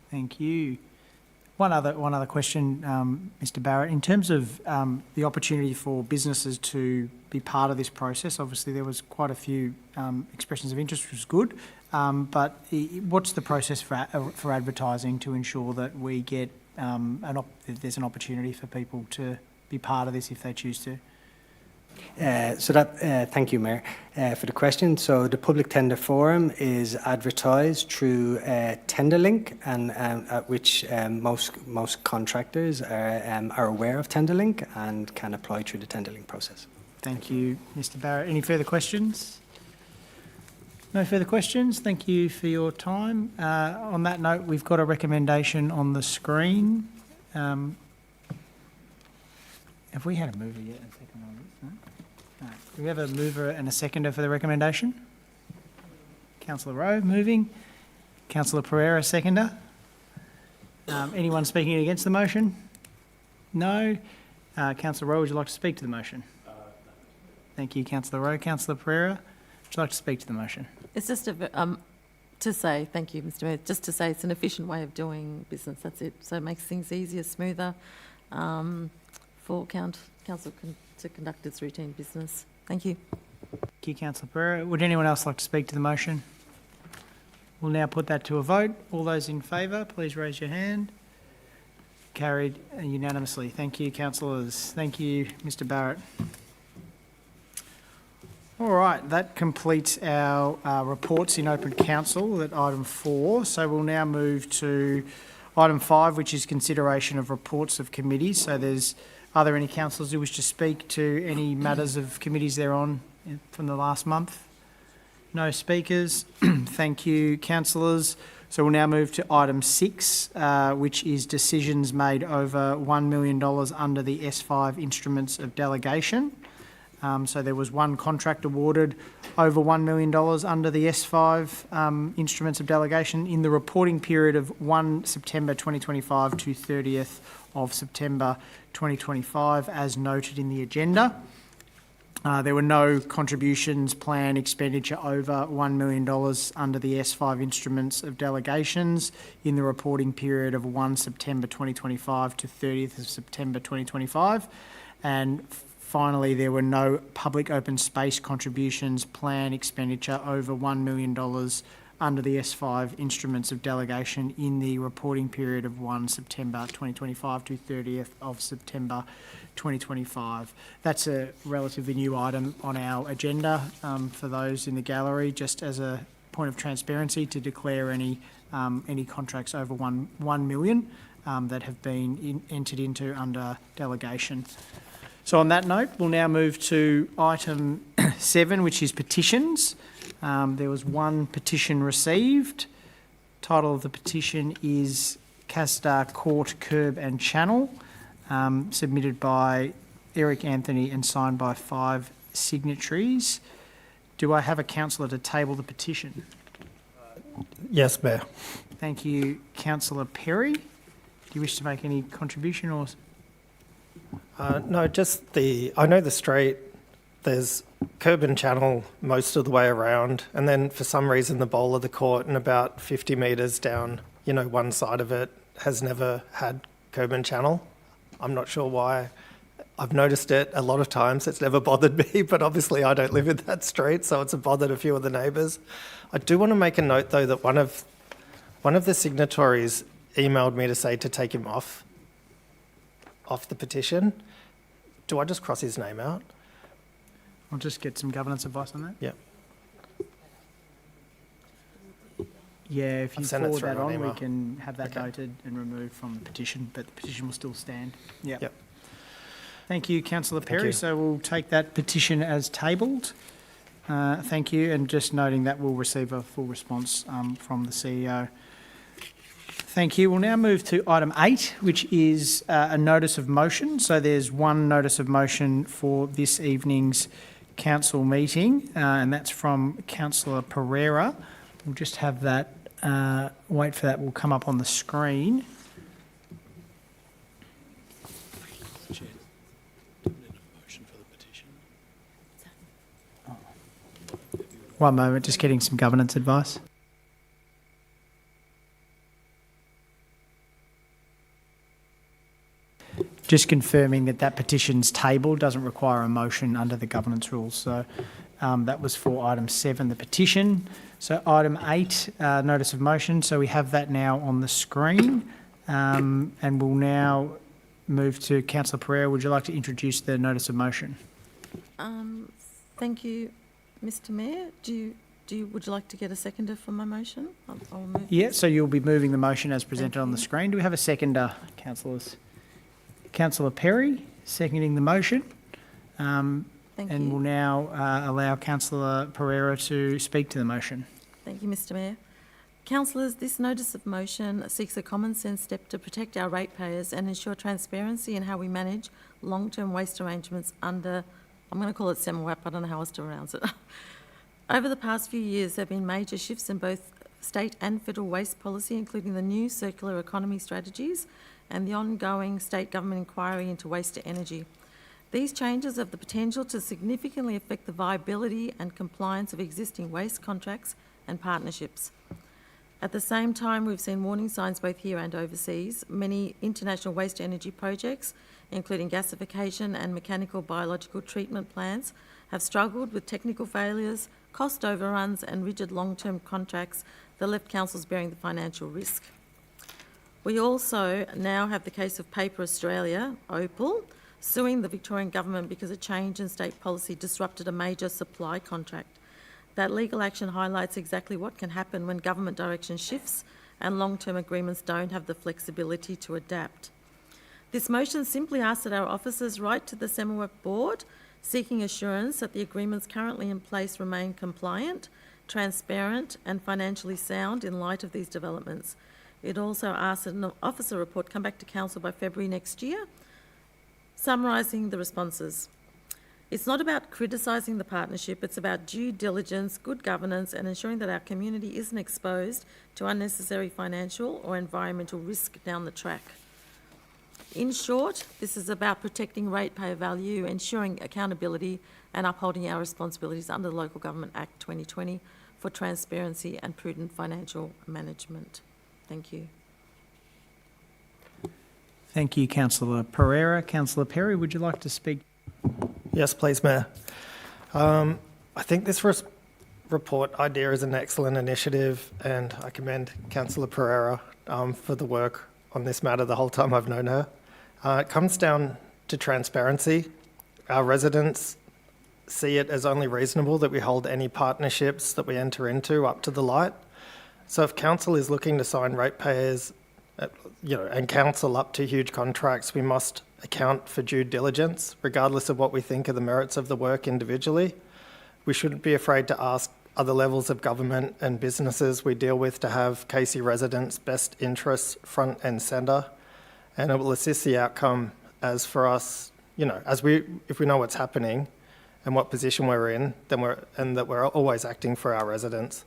Thank you. One other question, Mr. Barrett. In terms of the opportunity for businesses to be part of this process, obviously there was quite a few expressions of interest, which was good. But what's the process for advertising to ensure that we get there's an opportunity for people to be part of this if they choose to? Thank you, Mayor, for the question. So the public tender forum is advertised through Tenderlink, and at which most contractors are aware of Tenderlink and can apply through the Tenderlink process. Thank you, Mr. Barrett. Any further questions? No further questions. Thank you for your time. On that note, we've got a recommendation on the screen. Have we had a mover yet? A second on this? No? No. Do we have a mover and a seconder for the recommendation? Councillor Rowe moving. Councillor Pereira seconder. Anyone speaking against the motion? No. Councillor Rowe, would you like to speak to the motion? Thank you, Councillor Rowe. Councillor Pereira, would you like to speak to the motion? It's just to say, thank you, Mr. Mayor, just to say it's an efficient way of doing business, that's it. So it makes things easier, smoother for council to conduct its routine business. Thank you. Thank you, Councillor Pereira. Would anyone else like to speak to the motion? We'll now put that to a vote. All those in favour, please raise your hand. Carried unanimously. Thank you, councillors. Thank you, Mr. Barrett. All right, that completes our reports in open council at item 4. So we'll now move to item 5, which is consideration of reports of committees. So are there any councillors who wish to speak to any matters of committees they're on from the last month? No speakers. Thank you, councillors. So we'll now move to item 6, which is decisions made over $1 million under the S5 instruments of delegation. So there was one contract awarded over $1 million under the S5 instruments of delegation in the reporting period of 1 September 2025 to 30th of September 2025, as noted in the agenda. There were no contributions, plan, expenditure over $1 million under the S5 instruments of delegations in the reporting period of 1 September 2025 to 30th of September 2025. And finally, there were no public open space contributions, plan, expenditure over $1 million under the S5 instruments of delegation in the reporting period of 1 September 2025 to 30th of September 2025. That's a relatively new item on our agenda for those in the gallery, just as a point of transparency to declare any contracts over $1 million that have been entered into under delegation. So on that note, we'll now move to item 7, which is petitions. There was one petition received. Title of the petition is Castar Court Curb and Channel, submitted by Eric Anthony and signed by 5 signatories. Do I have a councillor to table the petition? Yes, Mayor. Thank you, Councillor Perry. Do you wish to make any contribution or? No, I know the street, there's curb and channel most of the way around, and then for some reason the bowl of the court and about 50 metres down, one side of it has never had curb and channel. I'm not sure why. I've noticed it a lot of times. It's never bothered me, but obviously I don't live in that street, so it's bothered a few of the neighbours. I do want to make a note, though, that one of the signatories emailed me to say to take him off the petition. Do I just cross his name out? I'll just get some governance advice on that. Yep. Yeah, if you I'll send it forward through that on on, we email. can have that Okay. noted and removed from the petition, but the petition will still stand. Yep. Thank you, Councillor Perry. you. So we'll take that petition as tabled. Thank you, and just noting that we'll receive a full response from the CEO. Thank you. We'll now move to item 8, which is a notice of motion. So there's one notice of motion for this evening's council meeting, and that's from Councillor Pereira. We'll just have that wait for that, will come up on the screen. One moment, just getting some governance advice. Just confirming that that petition's table doesn't require a motion under the governance rules. So that was for item 7, the petition. So item 8, notice of motion. So we have that now on the screen. And we'll now move to Councillor Pereira. Would you like to introduce the notice of motion? Thank you, Mr. Mayor. Would you like to get a seconder for my motion? I'll move. Yeah, so you'll be moving the motion as presented on the screen. Do we have a seconder, councillors? Councillor Perry, seconding the motion. Thank and you. we'll now allow Councillor Pereira to speak to the motion. Thank you, Mr. Mayor. Councillors, this notice of motion seeks a common sense step to protect our ratepayers and ensure transparency in how we manage long-term waste arrangements under, I'm going to call it SEMWAP, I don't know how else to pronounce it. Over the past few years, there have been major shifts in both state and federal waste policy, including the new circular economy strategies and the ongoing state government inquiry into waste to energy. These changes have the potential to significantly affect the viability and compliance of existing waste contracts and partnerships. At the same time, we've seen warning signs both here and overseas. Many international waste energy projects, including gasification and mechanical biological treatment plants, have struggled with technical failures, cost overruns and rigid long-term contracts that left councils bearing the financial risk. We also now have the case of Paper Australia, Opal, suing the Victorian government because a change in state policy disrupted a major supply contract. That legal action highlights exactly what can happen when government direction shifts and long-term agreements don't have the flexibility to adapt. This motion simply asks that our officers write to the SEMWAP board seeking assurance that the agreements currently in place remain compliant, transparent and financially sound in light of these developments. It also asks that an officer report come back to council by February next year, summarising the responses. It's not about criticising the partnership, it's about due diligence, good governance and ensuring that our community isn't exposed to unnecessary financial or environmental risk down the track. In short, this is about protecting ratepayer value, ensuring accountability and upholding our responsibilities under the Local Government Act 2020 for transparency and prudent financial management. Thank you. Thank you, Councillor Pereira. Councillor Perry, would you like to speak? Yes, please, Mayor. I think this report idea is an excellent initiative, and I commend Councillor Pereira for the work on this matter the whole time I've known her. It comes down to transparency. Our residents see it as only reasonable that we hold any partnerships that we enter into up to the light. So if council is looking to sign ratepayers, and council up to huge contracts, we must account for due diligence, regardless of what we think are the merits of the work individually. We shouldn't be afraid to ask other levels of government and businesses we deal with to have Casey residents' best interests front and centre, and it will assist the outcome as for us, if we know what's happening and what position we're in, that we're always acting for our residents.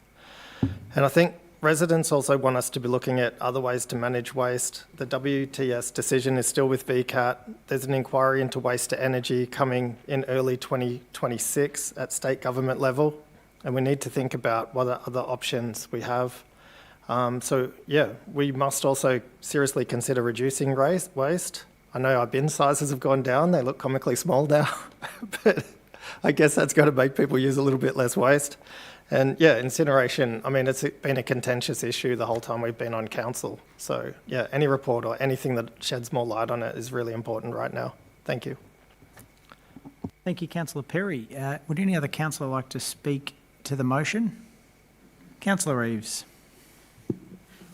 And I think residents also want us to be looking at other ways to manage waste. The WTS decision is still with VCAT. There's an inquiry into waste to energy coming in early 2026 at state government level, and we need to think about what other options we have. We must also seriously consider reducing waste. I know our bin sizes have gone down. They look comically small now, but I guess that's got to make people use a little bit less waste. And incineration, it's been a contentious issue the whole time we've been on council. So any report or anything that sheds more light on it is really important right now. Thank you. Thank you, Councillor Perry. Would any other councillor like to speak to the motion? Councillor Reeves.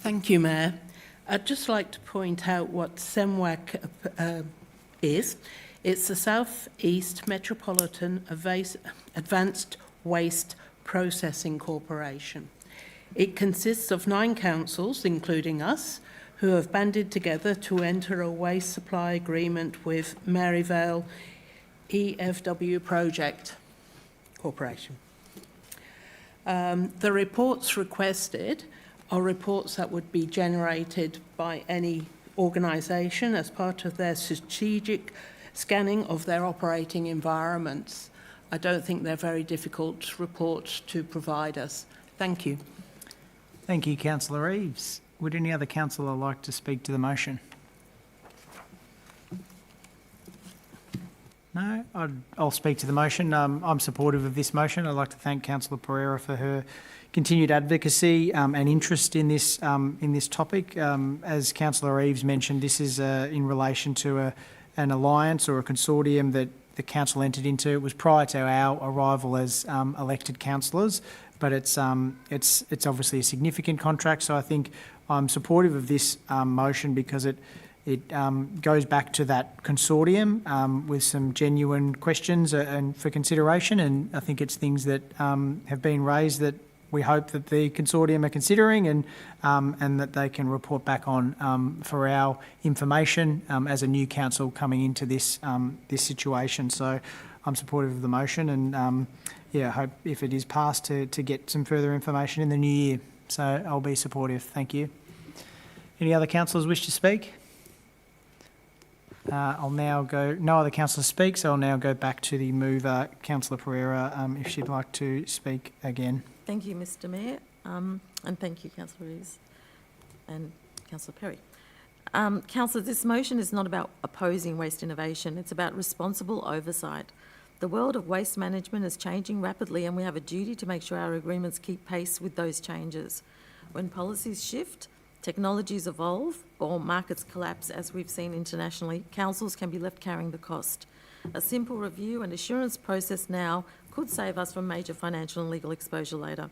Thank you, Mayor. I'd just like to point out what SEMWAC is. It's the South East Metropolitan Advanced Waste Processing Corporation. It consists of 9 councils, including us, who have banded together to enter a waste supply agreement with Maryvale EFW Project Corporation. The reports requested are reports that would be generated by any organisation as part of their strategic scanning of their operating environments. I don't think they're very difficult reports to provide us. Thank you. Thank you, Councillor Eaves. Would any other councillor like to speak to the motion? No? I'll speak to the motion. I'm supportive of this motion. I'd like to thank Councillor Pereira for her continued advocacy and interest in this topic. As Councillor Eaves mentioned, this is in relation to an alliance or a consortium that the council entered into. It was prior to our arrival as elected councillors, but it's obviously a significant contract. So I think I'm supportive of this motion because it goes back to that consortium with some genuine questions and for consideration, and I think it's things that have been raised that we hope that the consortium are considering and that they can report back on for our information as a new council coming into this situation. So I'm supportive of the motion and I hope if it is passed to get some further information in the new year. So I'll be supportive. Thank you. Any other councillors wish to speak? I'll now go, no other councillors speak, so I'll now go back to the mover, Councillor Pereira, if she'd like to speak again. Thank you, Mr Mayor, and thank you, Councillor Rees and Councillor Perry. Councillor, this motion is not about opposing waste innovation, it's about responsible oversight. The world of waste management is changing rapidly and we have a duty to make sure our agreements keep pace with those changes. When policies shift, technologies evolve, or markets collapse, as we've seen internationally, councils can be left carrying the cost. A simple review and assurance process now could save us from major financial and legal exposure later.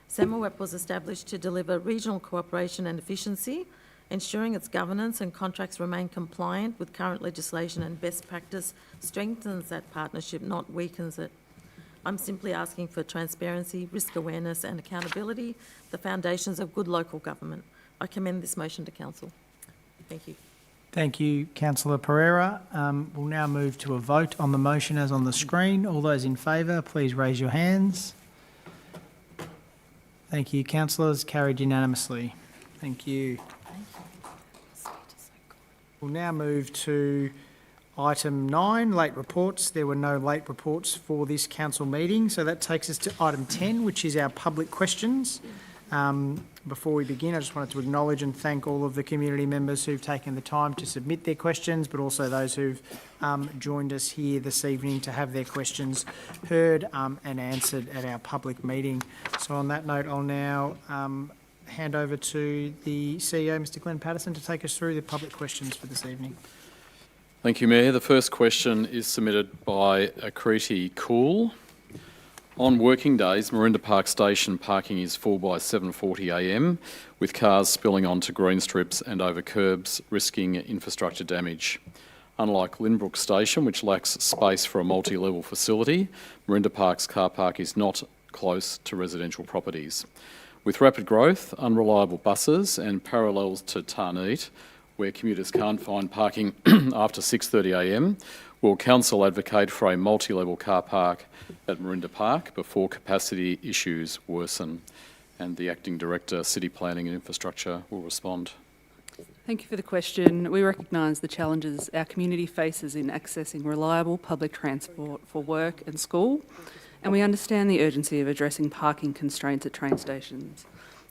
CEMAWEP was established to deliver regional cooperation and efficiency, ensuring its governance and contracts remain compliant with current legislation and best practice strengthens that partnership, not weakens it. I'm simply asking for transparency, risk awareness and accountability, the foundations of good local government. I commend this motion to Council. Thank you. Thank you, Councillor Pereira. We'll now move to a vote on the motion as on the screen. All those in favour, please raise your hands. Thank you, councillors. Carried unanimously. Thank you. We'll now move to item 9, late reports. There were no late reports for this council meeting, so that takes us to item 10, which is our public questions. Before we begin, I just wanted to acknowledge and thank all of the community members who've taken the time to submit their questions, but also those who've joined us here this evening to have their questions heard and answered at our public meeting. So on that note, I'll now hand over to the CEO, Mr. Glenn Patterson, to take us through the public questions for this evening. Thank you, Mayor. The first question is submitted by Akriti Kool. On working days, Marinda Park Station parking is full by 7:40 a.m, with cars spilling onto green strips and over curbs, risking infrastructure damage. Unlike Lynbrook Station, which lacks space for a multi-level facility, Marinda Park's car park is not close to residential properties. With rapid growth, unreliable buses and parallels to Tarneet, where commuters can't find parking after 6:30 a.m, will Council advocate for a multi-level car park at Marinda Park before capacity issues worsen? And the Acting Director, City Planning and Infrastructure will respond. Thank you for the question. We recognise the challenges our community faces in accessing reliable public transport for work and school, and we understand the urgency of addressing parking constraints at train stations.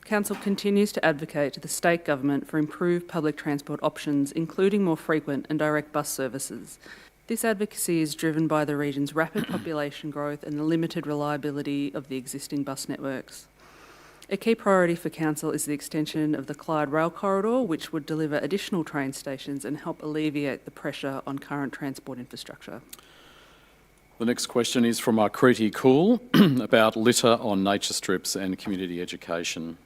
Council continues to advocate to the State Government for improved public transport options, including more frequent and direct bus services. This advocacy is driven by the region's rapid population growth and the limited reliability of the existing bus networks. A key priority for Council is the extension of the Clyde Rail Corridor, which would deliver additional train stations and help alleviate the pressure on current transport infrastructure. The next question is from Akriti Kool about litter on nature strips and community education.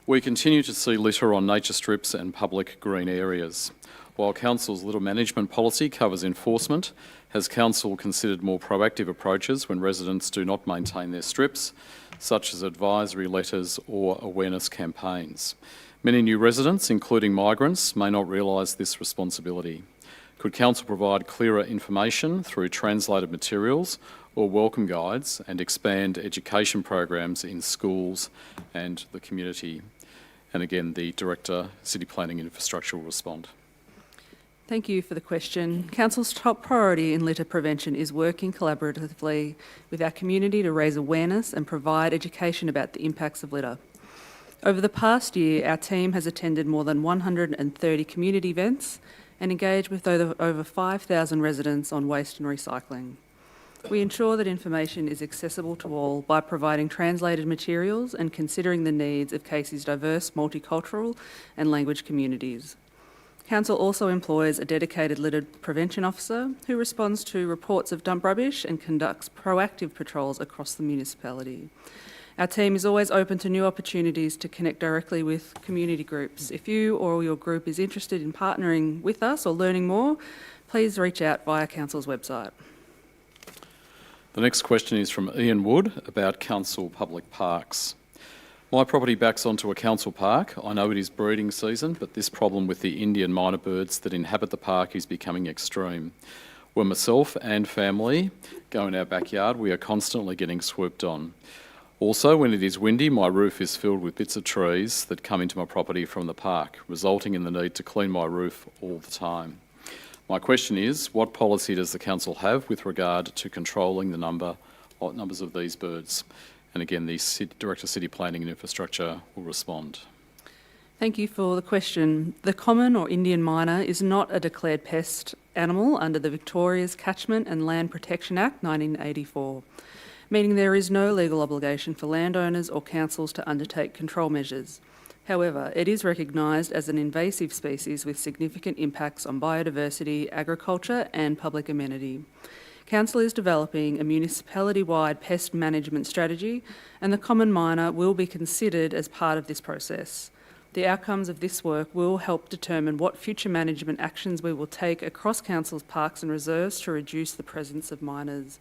We continue to see litter on nature strips and public green areas. While Council's litter management policy covers enforcement, has Council considered more proactive approaches when residents do not maintain their strips, such as advisory letters or awareness campaigns? Many new residents, including migrants, may not realise this responsibility. Could Council provide clearer information through translated materials or welcome guides and expand education programs in schools and the community? And again, the Director, City Planning and Infrastructure will respond. Thank you for the question. Council's top priority in litter prevention is working collaboratively with our community to raise awareness and provide education about the impacts of litter. Over the past year, our team has attended more than 130 community events and engaged with over 5,000 residents on waste and recycling. We ensure that information is accessible to all by providing translated materials and considering the needs of Casey's diverse, multicultural and language communities. Council also employs a dedicated litter prevention officer who responds to reports of dump rubbish and conducts proactive patrols across the municipality. Our team is always open to new opportunities to connect directly with community groups. If you or your group is interested in partnering with us or learning more, please reach out via Council's website. The next question is from Ian Wood about council public parks. My property backs onto a council park. I know it is breeding season, but this problem with the Indian minor birds that inhabit the park is becoming extreme. When myself and family go in our backyard, we are constantly getting swooped on. Also, when it is windy, my roof is filled with bits of trees that come into my property from the park, resulting in the need to clean my roof all the time. My question is, what policy does the council have with regard to controlling the numbers of these birds? And again, the Director of City Planning and Infrastructure will respond. Thank you for the question. The common or Indian myna is not a declared pest animal under the Victoria's Catchment and Land Protection Act 1984, meaning there is no legal obligation for landowners or councils to undertake control measures. However, it is recognised as an invasive species with significant impacts on biodiversity, agriculture and public amenity. Council is developing a municipality-wide pest management strategy, and the common myna will be considered as part of this process. The outcomes of this work will help determine what future management actions we will take across Council's parks and reserves to reduce the presence of mynas.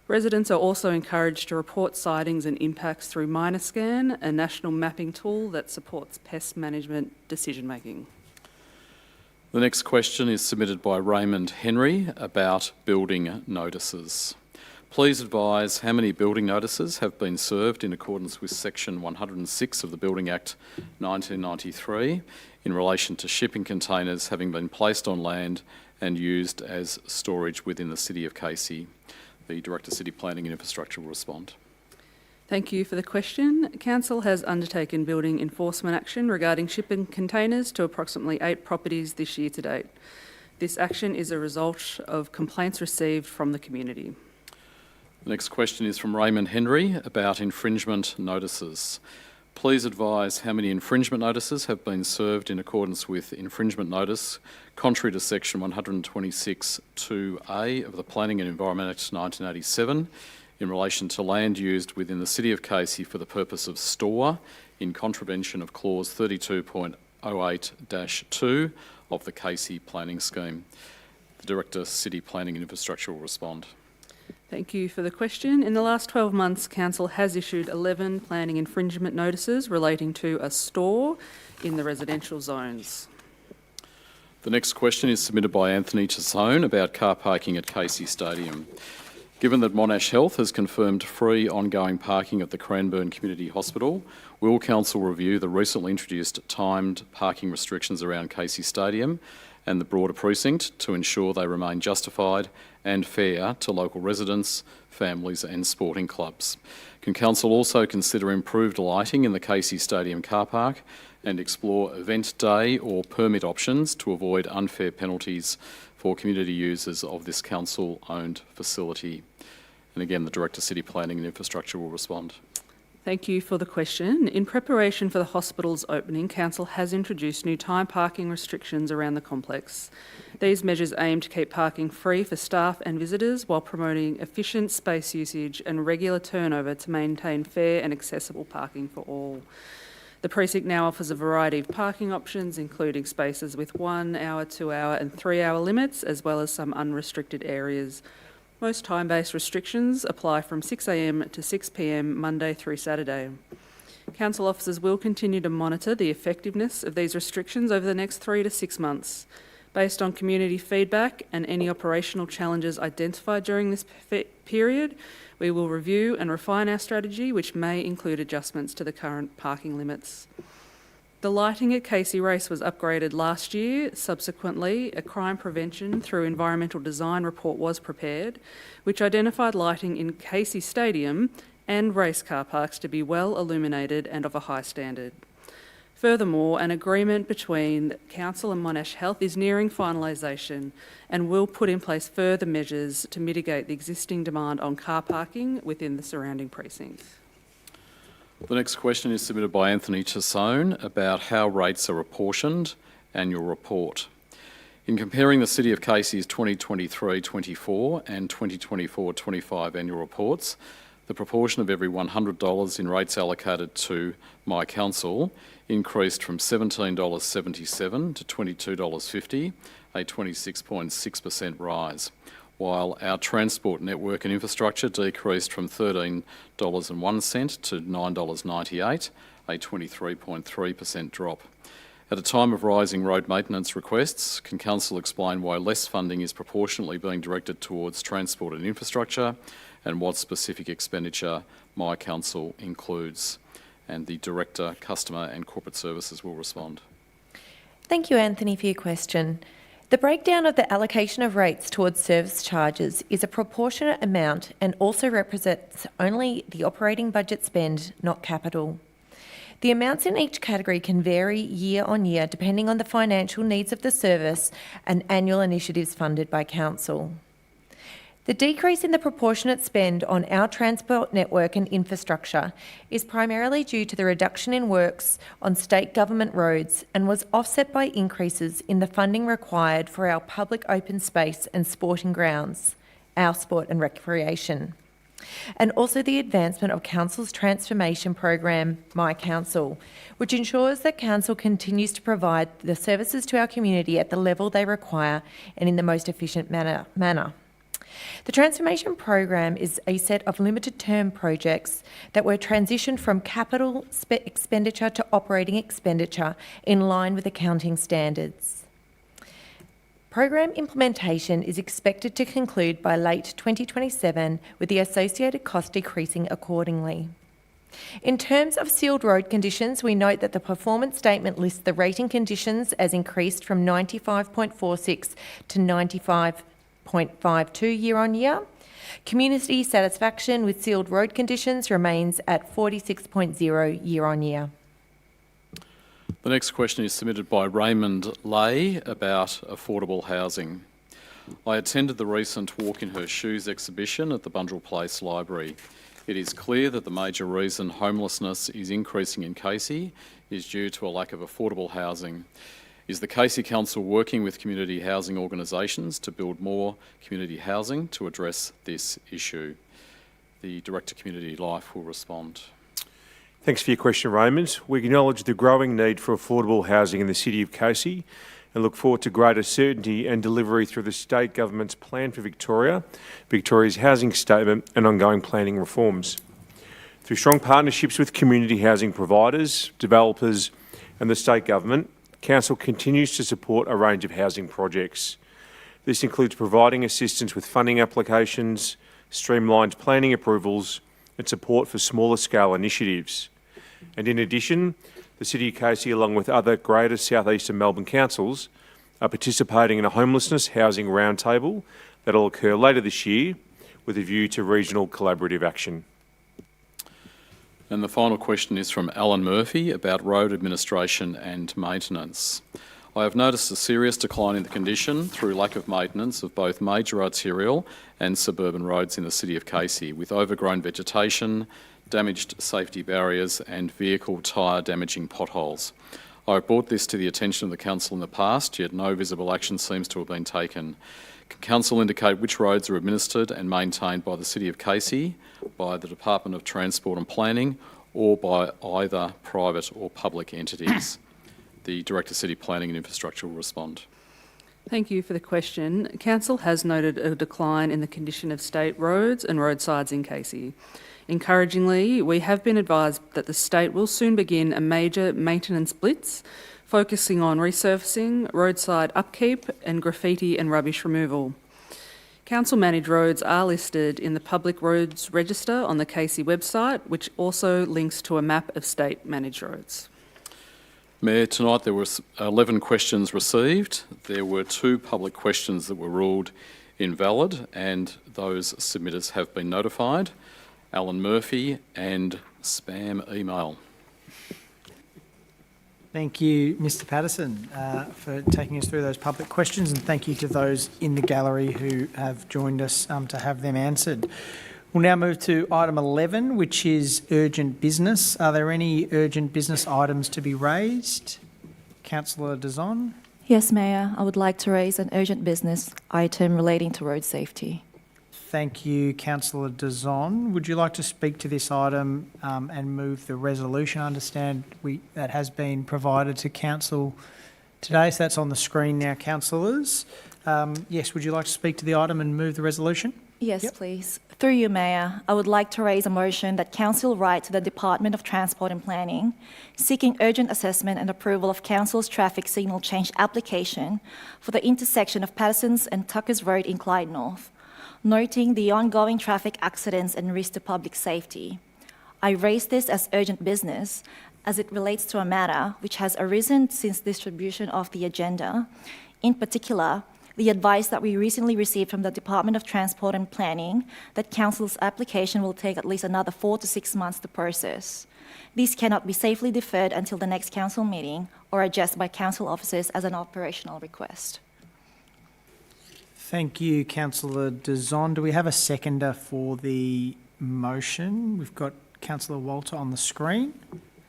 Residents are also encouraged to report sightings and impacts through MynaScan, a national mapping tool that supports pest management decision-making. The next question is submitted by Raymond Henry about building notices. Please advise how many building notices have been served in accordance with Section 106 of the Building Act 1993 in relation to shipping containers having been placed on land and used as storage within the City of Casey. The Director of City Planning and Infrastructure will respond. Thank you for the question. Council has undertaken building enforcement action regarding shipping containers to approximately 8 properties this year to date. This action is a result of complaints received from the community. The next question is from Raymond Henry about infringement notices. Please advise how many infringement notices have been served in accordance with infringement notice, contrary to Section 126(2)(a) of the Planning and Environment Act 1987, in relation to land used within the City of Casey for the purpose of store, in contravention of Clause 32.08-2 of the Casey Planning Scheme. The Director of City Planning and Infrastructure will respond. Thank you for the question. In the last 12 months, Council has issued 11 planning infringement notices relating to a store in the residential zones. The next question is submitted by Anthony Tassone about car parking at Casey Stadium. Given that Monash Health has confirmed free ongoing parking at the Cranbourne Community Hospital, will Council review the recently introduced timed parking restrictions around Casey Stadium and the broader precinct to ensure they remain justified and fair to local residents, families and sporting clubs? Can Council also consider improved lighting in the Casey Stadium car park and explore event day or permit options to avoid unfair penalties for community users of this council-owned facility? And again, the Director of City Planning and Infrastructure will respond. Thank you for the question. In preparation for the hospital's opening, Council has introduced new time parking restrictions around the complex. These measures aim to keep parking free for staff and visitors while promoting efficient space usage and regular turnover to maintain fair and accessible parking for all. The precinct now offers a variety of parking options, including spaces with 1 hour, 2 hour and 3 hour limits, as well as some unrestricted areas. Most time-based restrictions apply from 6 a.m. to 6 p.m. Monday through Saturday. Council officers will continue to monitor the effectiveness of these restrictions over the next 3 to 6 months. Based on community feedback and any operational challenges identified during this period, we will review and refine our strategy, which may include adjustments to the current parking limits. The lighting at Casey Race was upgraded last year. Subsequently, a crime prevention through environmental design report was prepared, which identified lighting in Casey Stadium and race car parks to be well illuminated and of a high standard. Furthermore, an agreement between Council and Monash Health is nearing finalisation and will put in place further measures to mitigate the existing demand on car parking within the surrounding precincts. The next question is submitted by Anthony Tassone about how rates are apportioned, annual report. In comparing the City of Casey's 2023-24 and 2024-25 annual reports, the proportion of every $100 in rates allocated to my council increased from $17.77 to $22.50, a 26.6% rise, while our transport network and infrastructure decreased from $13.01 to $9.98, a 23.3% drop. At a time of rising road maintenance requests, can Council explain why less funding is proportionately being directed towards transport and infrastructure, and what specific expenditure my council includes? And the Director, Customer and Corporate Services will respond. Thank you, Anthony, for your question. The breakdown of the allocation of rates towards service charges is a proportionate amount and also represents only the operating budget spend, not capital. The amounts in each category can vary year on year depending on the financial needs of the service and annual initiatives funded by Council. The decrease in the proportionate spend on our transport network and infrastructure is primarily due to the reduction in works on state government roads and was offset by increases in the funding required for our public open space and sporting grounds, our sport and recreation, and also the advancement of Council's transformation program, My Council, which ensures that Council continues to provide the services to our community at the level they require and in the most efficient manner. The transformation program is a set of limited term projects that were transitioned from capital expenditure to operating expenditure in line with accounting standards. Program implementation is expected to conclude by late 2027, with the associated cost decreasing accordingly. In terms of sealed road conditions, we note that the performance statement lists the rating conditions as increased from 95.46 to 95.52 year on year. Community satisfaction with sealed road conditions remains at 46.0 year on year. The next question is submitted by Raymond Lay about affordable housing. I attended the recent Walk in Her Shoes exhibition at the Bundrell Place Library. It is clear that the major reason homelessness is increasing in Casey is due to a lack of affordable housing. Is the Casey Council working with community housing organisations to build more community housing to address this issue? The Director Community Life will respond. Thanks for your question, Raymond. We acknowledge the growing need for affordable housing in the City of Casey and look forward to greater certainty and delivery through the State Government's Plan for Victoria, Victoria's Housing Statement and ongoing planning reforms. Through strong partnerships with community housing providers, developers and the State Government, Council continues to support a range of housing projects. This includes providing assistance with funding applications, streamlined planning approvals and support for smaller scale initiatives. And in addition, the City of Casey, along with other greater South Eastern Melbourne councils, are participating in a homelessness housing roundtable that will occur later this year with a view to regional collaborative action. And the final question is from Alan Murphy about road administration and maintenance. I have noticed a serious decline in the condition through lack of maintenance of both major arterial and suburban roads in the City of Casey, with overgrown vegetation, damaged safety barriers and vehicle tyre damaging potholes. I have brought this to the attention of the Council in the past, yet no visible action seems to have been taken. Can Council indicate which roads are administered and maintained by the City of Casey, by the Department of Transport and Planning, or by either private or public entities? The Director City Planning and Infrastructure will respond. Thank you for the question. Council has noted a decline in the condition of state roads and roadsides in Casey. Encouragingly, we have been advised that the state will soon begin a major maintenance blitz focusing on resurfacing, roadside upkeep and graffiti and rubbish removal. Council managed roads are listed in the Public Roads Register on the Casey website, which also links to a map of state managed roads. Mayor, tonight there were 11 questions received. There were 2 public questions that were ruled invalid, and those submitters have been notified. Alan Murphy and spam email. Thank you, Mr Patterson, for taking us through those public questions, and thank you to those in the gallery who have joined us to have them answered. We'll now move to item 11, which is urgent business. Are there any urgent business items to be raised? Councillor Dazon. Yes, Mayor, I would like to raise an urgent business item relating to road safety. Thank you, Councillor Dazon. Would you like to speak to this item and move the resolution? I understand that has been provided to Council today, so that's on the screen now, councillors. Yes, would you like to speak to the item and move the resolution? Yes, please. Through you, Mayor, I would like to raise a motion that Council write to the Department of Transport and Planning seeking urgent assessment and approval of Council's traffic signal change application for the intersection of Patterson's and Tuckers Road in Clyde North, noting the ongoing traffic accidents and risk to public safety. I raise this as urgent business as it relates to a matter which has arisen since distribution of the agenda. In particular, the advice that we recently received from the Department of Transport and Planning that Council's application will take at least another 4 to 6 months to process. These cannot be safely deferred until the next Council meeting or addressed by Council officers as an operational request. Thank you, Councillor Dazon. Do we have a seconder for the motion? We've got Councillor Walter on the screen.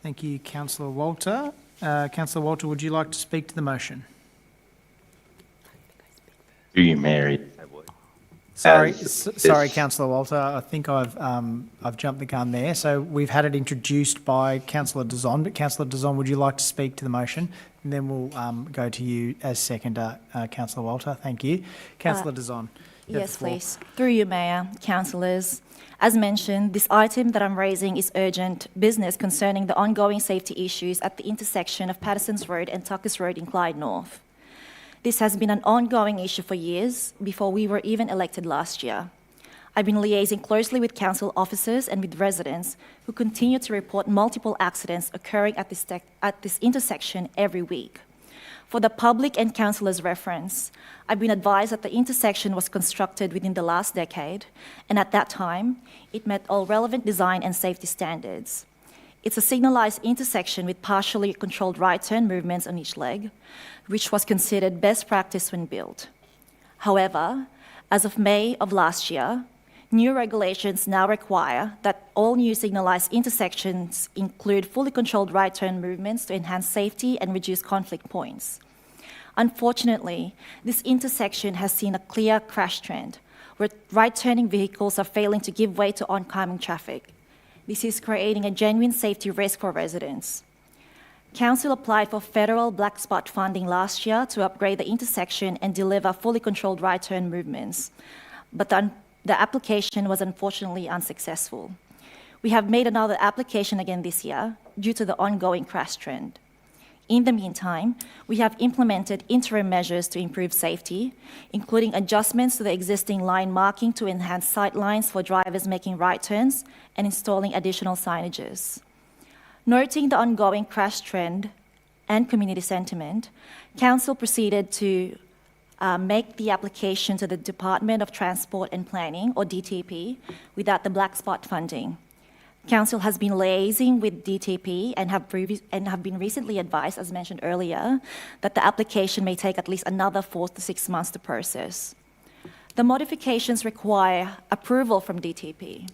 Thank you, Councillor Walter. Councillor Walter, would you like to speak to the motion? Do you, Mayor? Sorry, Councillor Walter. I think I've jumped the gun there. So we've had it introduced by Councillor Dazon, but Councillor Dazon, would you like to speak to the motion? And then we'll go to you as seconder, Councillor Walter. Thank you. Councillor Dazon. Yes, please. Through you, Mayor, councillors. As mentioned, this item that I'm raising is urgent business concerning the ongoing safety issues at the intersection of Patterson's Road and Tuckers Road in Clyde North. This has been an ongoing issue for years, before we were even elected last year. I've been liaising closely with council officers and with residents who continue to report multiple accidents occurring at this intersection every week. For the public and councillors' reference, I've been advised that the intersection was constructed within the last decade, and at that time, it met all relevant design and safety standards. It's a signalised intersection with partially controlled right-turn movements on each leg, which was considered best practice when built. However, as of May of last year, new regulations now require that all new signalised intersections include fully controlled right-turn movements to enhance safety and reduce conflict points. Unfortunately, this intersection has seen a clear crash trend, where right-turning vehicles are failing to give way to oncoming traffic. This is creating a genuine safety risk for residents. Council applied for federal black spot funding last year to upgrade the intersection and deliver fully controlled right-turn movements, but the application was unfortunately unsuccessful. We have made another application again this year due to the ongoing crash trend. In the meantime, we have implemented interim measures to improve safety, including adjustments to the existing line marking to enhance sight lines for drivers making right turns and installing additional signages. Noting the ongoing crash trend and community sentiment, Council proceeded to make the application to the Department of Transport and Planning, or DTP, without the black spot funding. Council has been liaising with DTP and have been recently advised, as mentioned earlier, that the application may take at least another 4 to 6 months to process. The modifications require approval from DTP.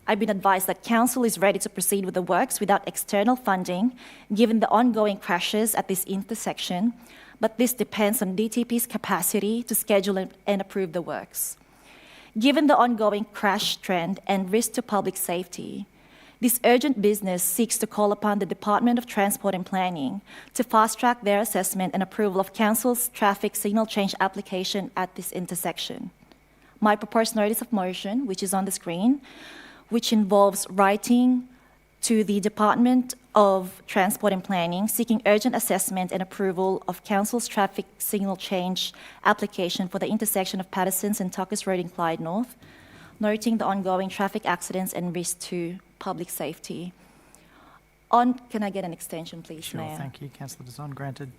I've been advised that Council is ready to proceed with the works without external funding, given the ongoing crashes at this intersection, but this depends on DTP's capacity to schedule and approve the works. Given the ongoing crash trend and risk to public safety, this urgent business seeks to call upon the Department of Transport and Planning to fast-track their assessment and approval of Council's traffic signal change application at this intersection. My proposed notice of motion, which is on the screen, which involves writing to the Department of Transport and Planning seeking urgent assessment and approval of Council's traffic signal change application for the intersection of Patterson's and Tuckers Road in Clyde North, noting the ongoing traffic accidents and risk to public safety. Can I get an extension, please, Sure, Mayor? thank you. Councillor Dazon, granted.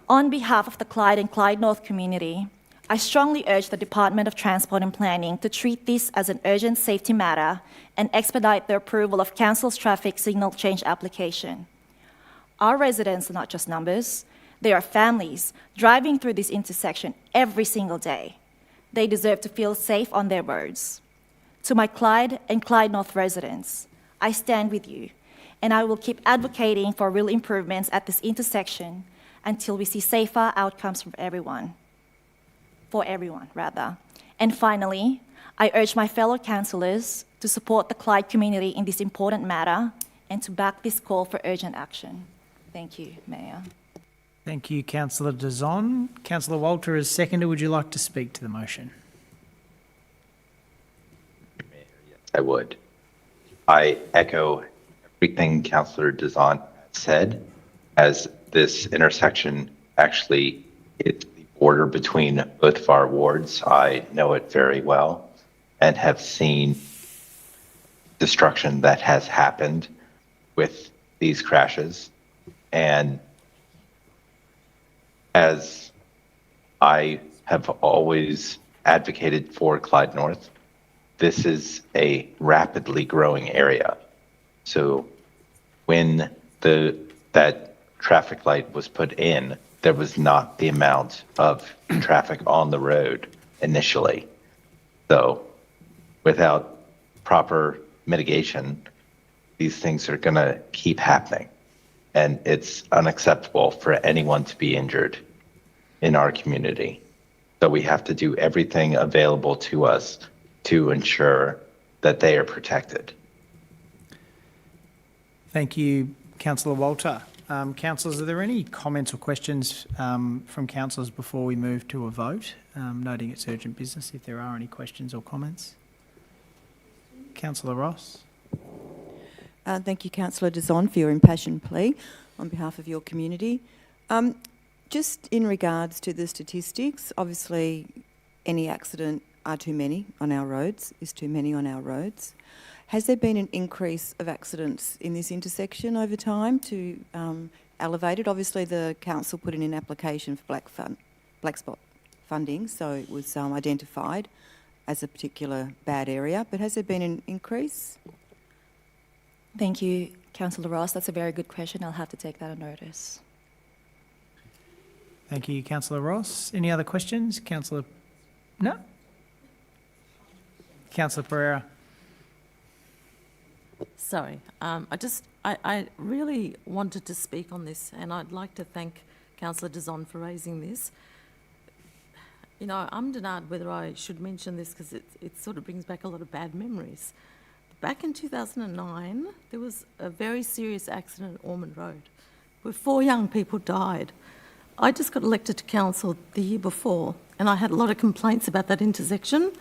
On behalf of the Clyde and Clyde North community, I strongly urge the Department of Transport and Planning to treat this as an urgent safety matter and expedite the approval of Council's traffic signal change application. Our residents are not just numbers, they are families driving through this intersection every single day. They deserve to feel safe on their roads. To my Clyde and Clyde North residents, I stand with you, and I will keep advocating for real improvements at this intersection until we see safer outcomes for everyone. And finally, I urge my fellow councillors to support the Clyde community in this important matter and to back this call for urgent action. Thank you, Mayor. Thank you, Councillor Dazon. Councillor Walter is seconded. Would you like to speak to the motion? I would. I echo everything Councillor Dazon said, as this intersection actually is the border between both of our wards. I know it very well and have seen destruction that has happened with these crashes. And as I have always advocated for Clyde North, this is a rapidly growing area. So when that traffic light was put in, there was not the amount of traffic on the road initially. So without proper mitigation, these things are going to keep happening. And it's unacceptable for anyone to be injured in our community. So we have to do everything available to us to ensure that they are protected. Thank you, Councillor Walter. Councillors, are there any comments or questions from councillors before we move to a vote? Noting it's urgent business, if there are any questions or comments. Councillor Ross. Thank you, Councillor Dazon, for your impassioned plea on behalf of your community. Just in regards to the statistics, obviously any accident are too many on our roads, is too many on our roads. Has there been an increase of accidents in this intersection over time to elevate it? Obviously the council put in an application for black spot funding, so it was identified as a particular bad area, but has there been an increase? Thank you, Councillor Ross. That's a very good question. I'll have to take that on notice. Thank you, Councillor Ross. Any other questions? Councillor... No? Councillor Pereira. Sorry, I really wanted to speak on this, and I'd like to thank Councillor Dazon for raising this. You know, I'm denied whether I should mention this because it sort of brings back a lot of bad memories. Back in 2009, there was a very serious accident at Ormond Road where 4 young people died. I just got elected to council the year before, and I had a lot of complaints about that intersection.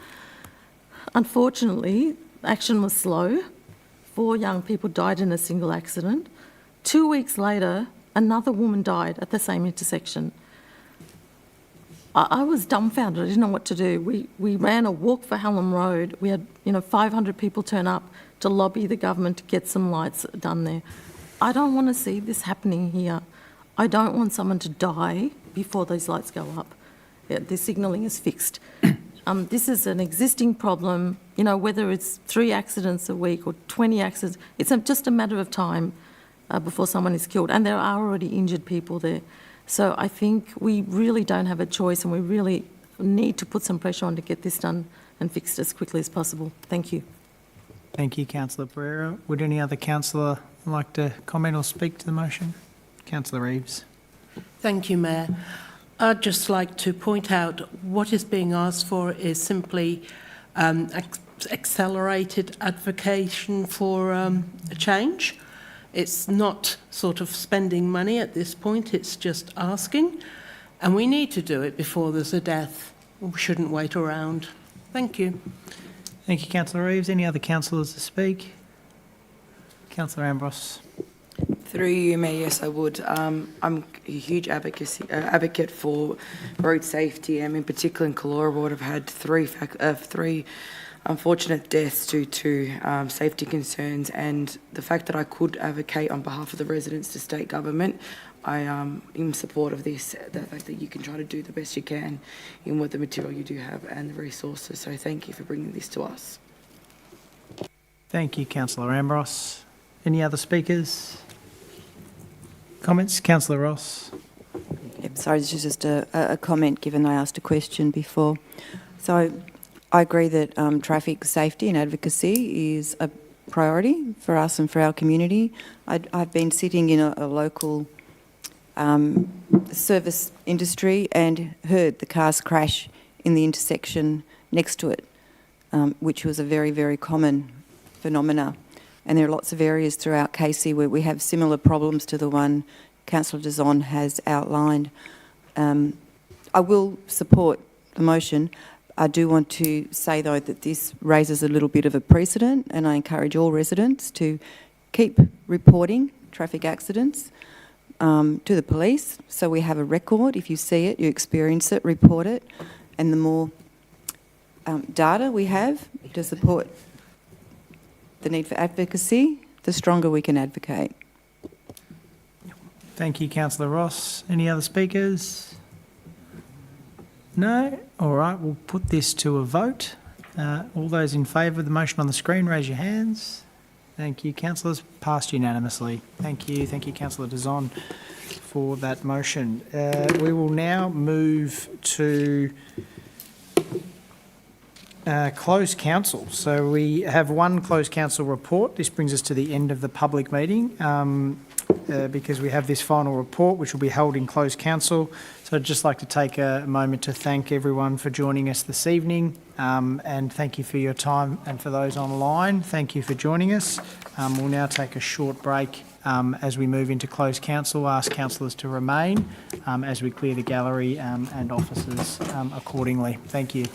Unfortunately, action was slow. 4 young people died in a single accident. 2 weeks later, another woman died at the same intersection. I was dumbfounded. I didn't know what to do. We ran a walk for Hallam Road. We had 500 people turn up to lobby the government to get some lights done there. I don't want to see this happening here. I don't want someone to die before those lights go up. The signalling is fixed. This is an existing problem, whether it's 3 accidents a week or 20 accidents, it's just a matter of time before someone is killed. And there are already injured people there. So I think we really don't have a choice, and we really need to put some pressure on to get this done and fixed as quickly as possible. Thank you. Thank you, Councillor Pereira. Would any other councillor like to comment or speak to the motion? Councillor Reeves. Thank you, Mayor. I'd just like to point out what is being asked for is simply accelerated advocacy for a change. It's not sort of spending money at this point, it's just asking. And we need to do it before there's a death. We shouldn't wait around. Thank you. Thank you, Councillor Reeves. Any other councillors to speak? Councillor Ambrose. Through you, Mayor, yes, I would. I'm a huge advocate for road safety, and in particular in Calora Ward, I've had three unfortunate deaths due to safety concerns, and the fact that I could advocate on behalf of the residents to state government, I am in support of this, the fact that you can try to do the best you can in what the material you do have and the resources. So thank you for bringing this to us. Thank you, Councillor Ambrose. Any other speakers? Comments? Councillor Ross. Yep, sorry, this is just a comment given I asked a question before. So I agree that traffic safety and advocacy is a priority for us and for our community. I've been sitting in a local service industry and heard the cars crash in the intersection next to it, which was a very, very common phenomena. And there are lots of areas throughout Casey where we have similar problems to the one Councillor Dizon has outlined. I will support the motion. I do want to say, though, that this raises a little bit of a precedent, and I encourage all residents to keep reporting traffic accidents to the police, so we have a record. If you see it, you experience it, report it, and the more data we have to support the need for advocacy, the stronger we can advocate. Thank you, Councillor Ross. Any other speakers? No? All right, we'll put this to a vote. All those in favour of the motion on the screen, raise your hands. Thank you, councillors. Passed unanimously. Thank you, Councillor Dizon, for that motion. We will now move to closed council. So we have one closed council report. This brings us to the end of the public meeting because we have this final report which will be held in closed council. So I'd just like to take a moment to thank everyone for joining us this evening and thank you for your time, and for those online, thank you for joining us. We'll now take a short break as we move into closed council. Ask councillors to remain as we clear the gallery and offices accordingly. Thank you.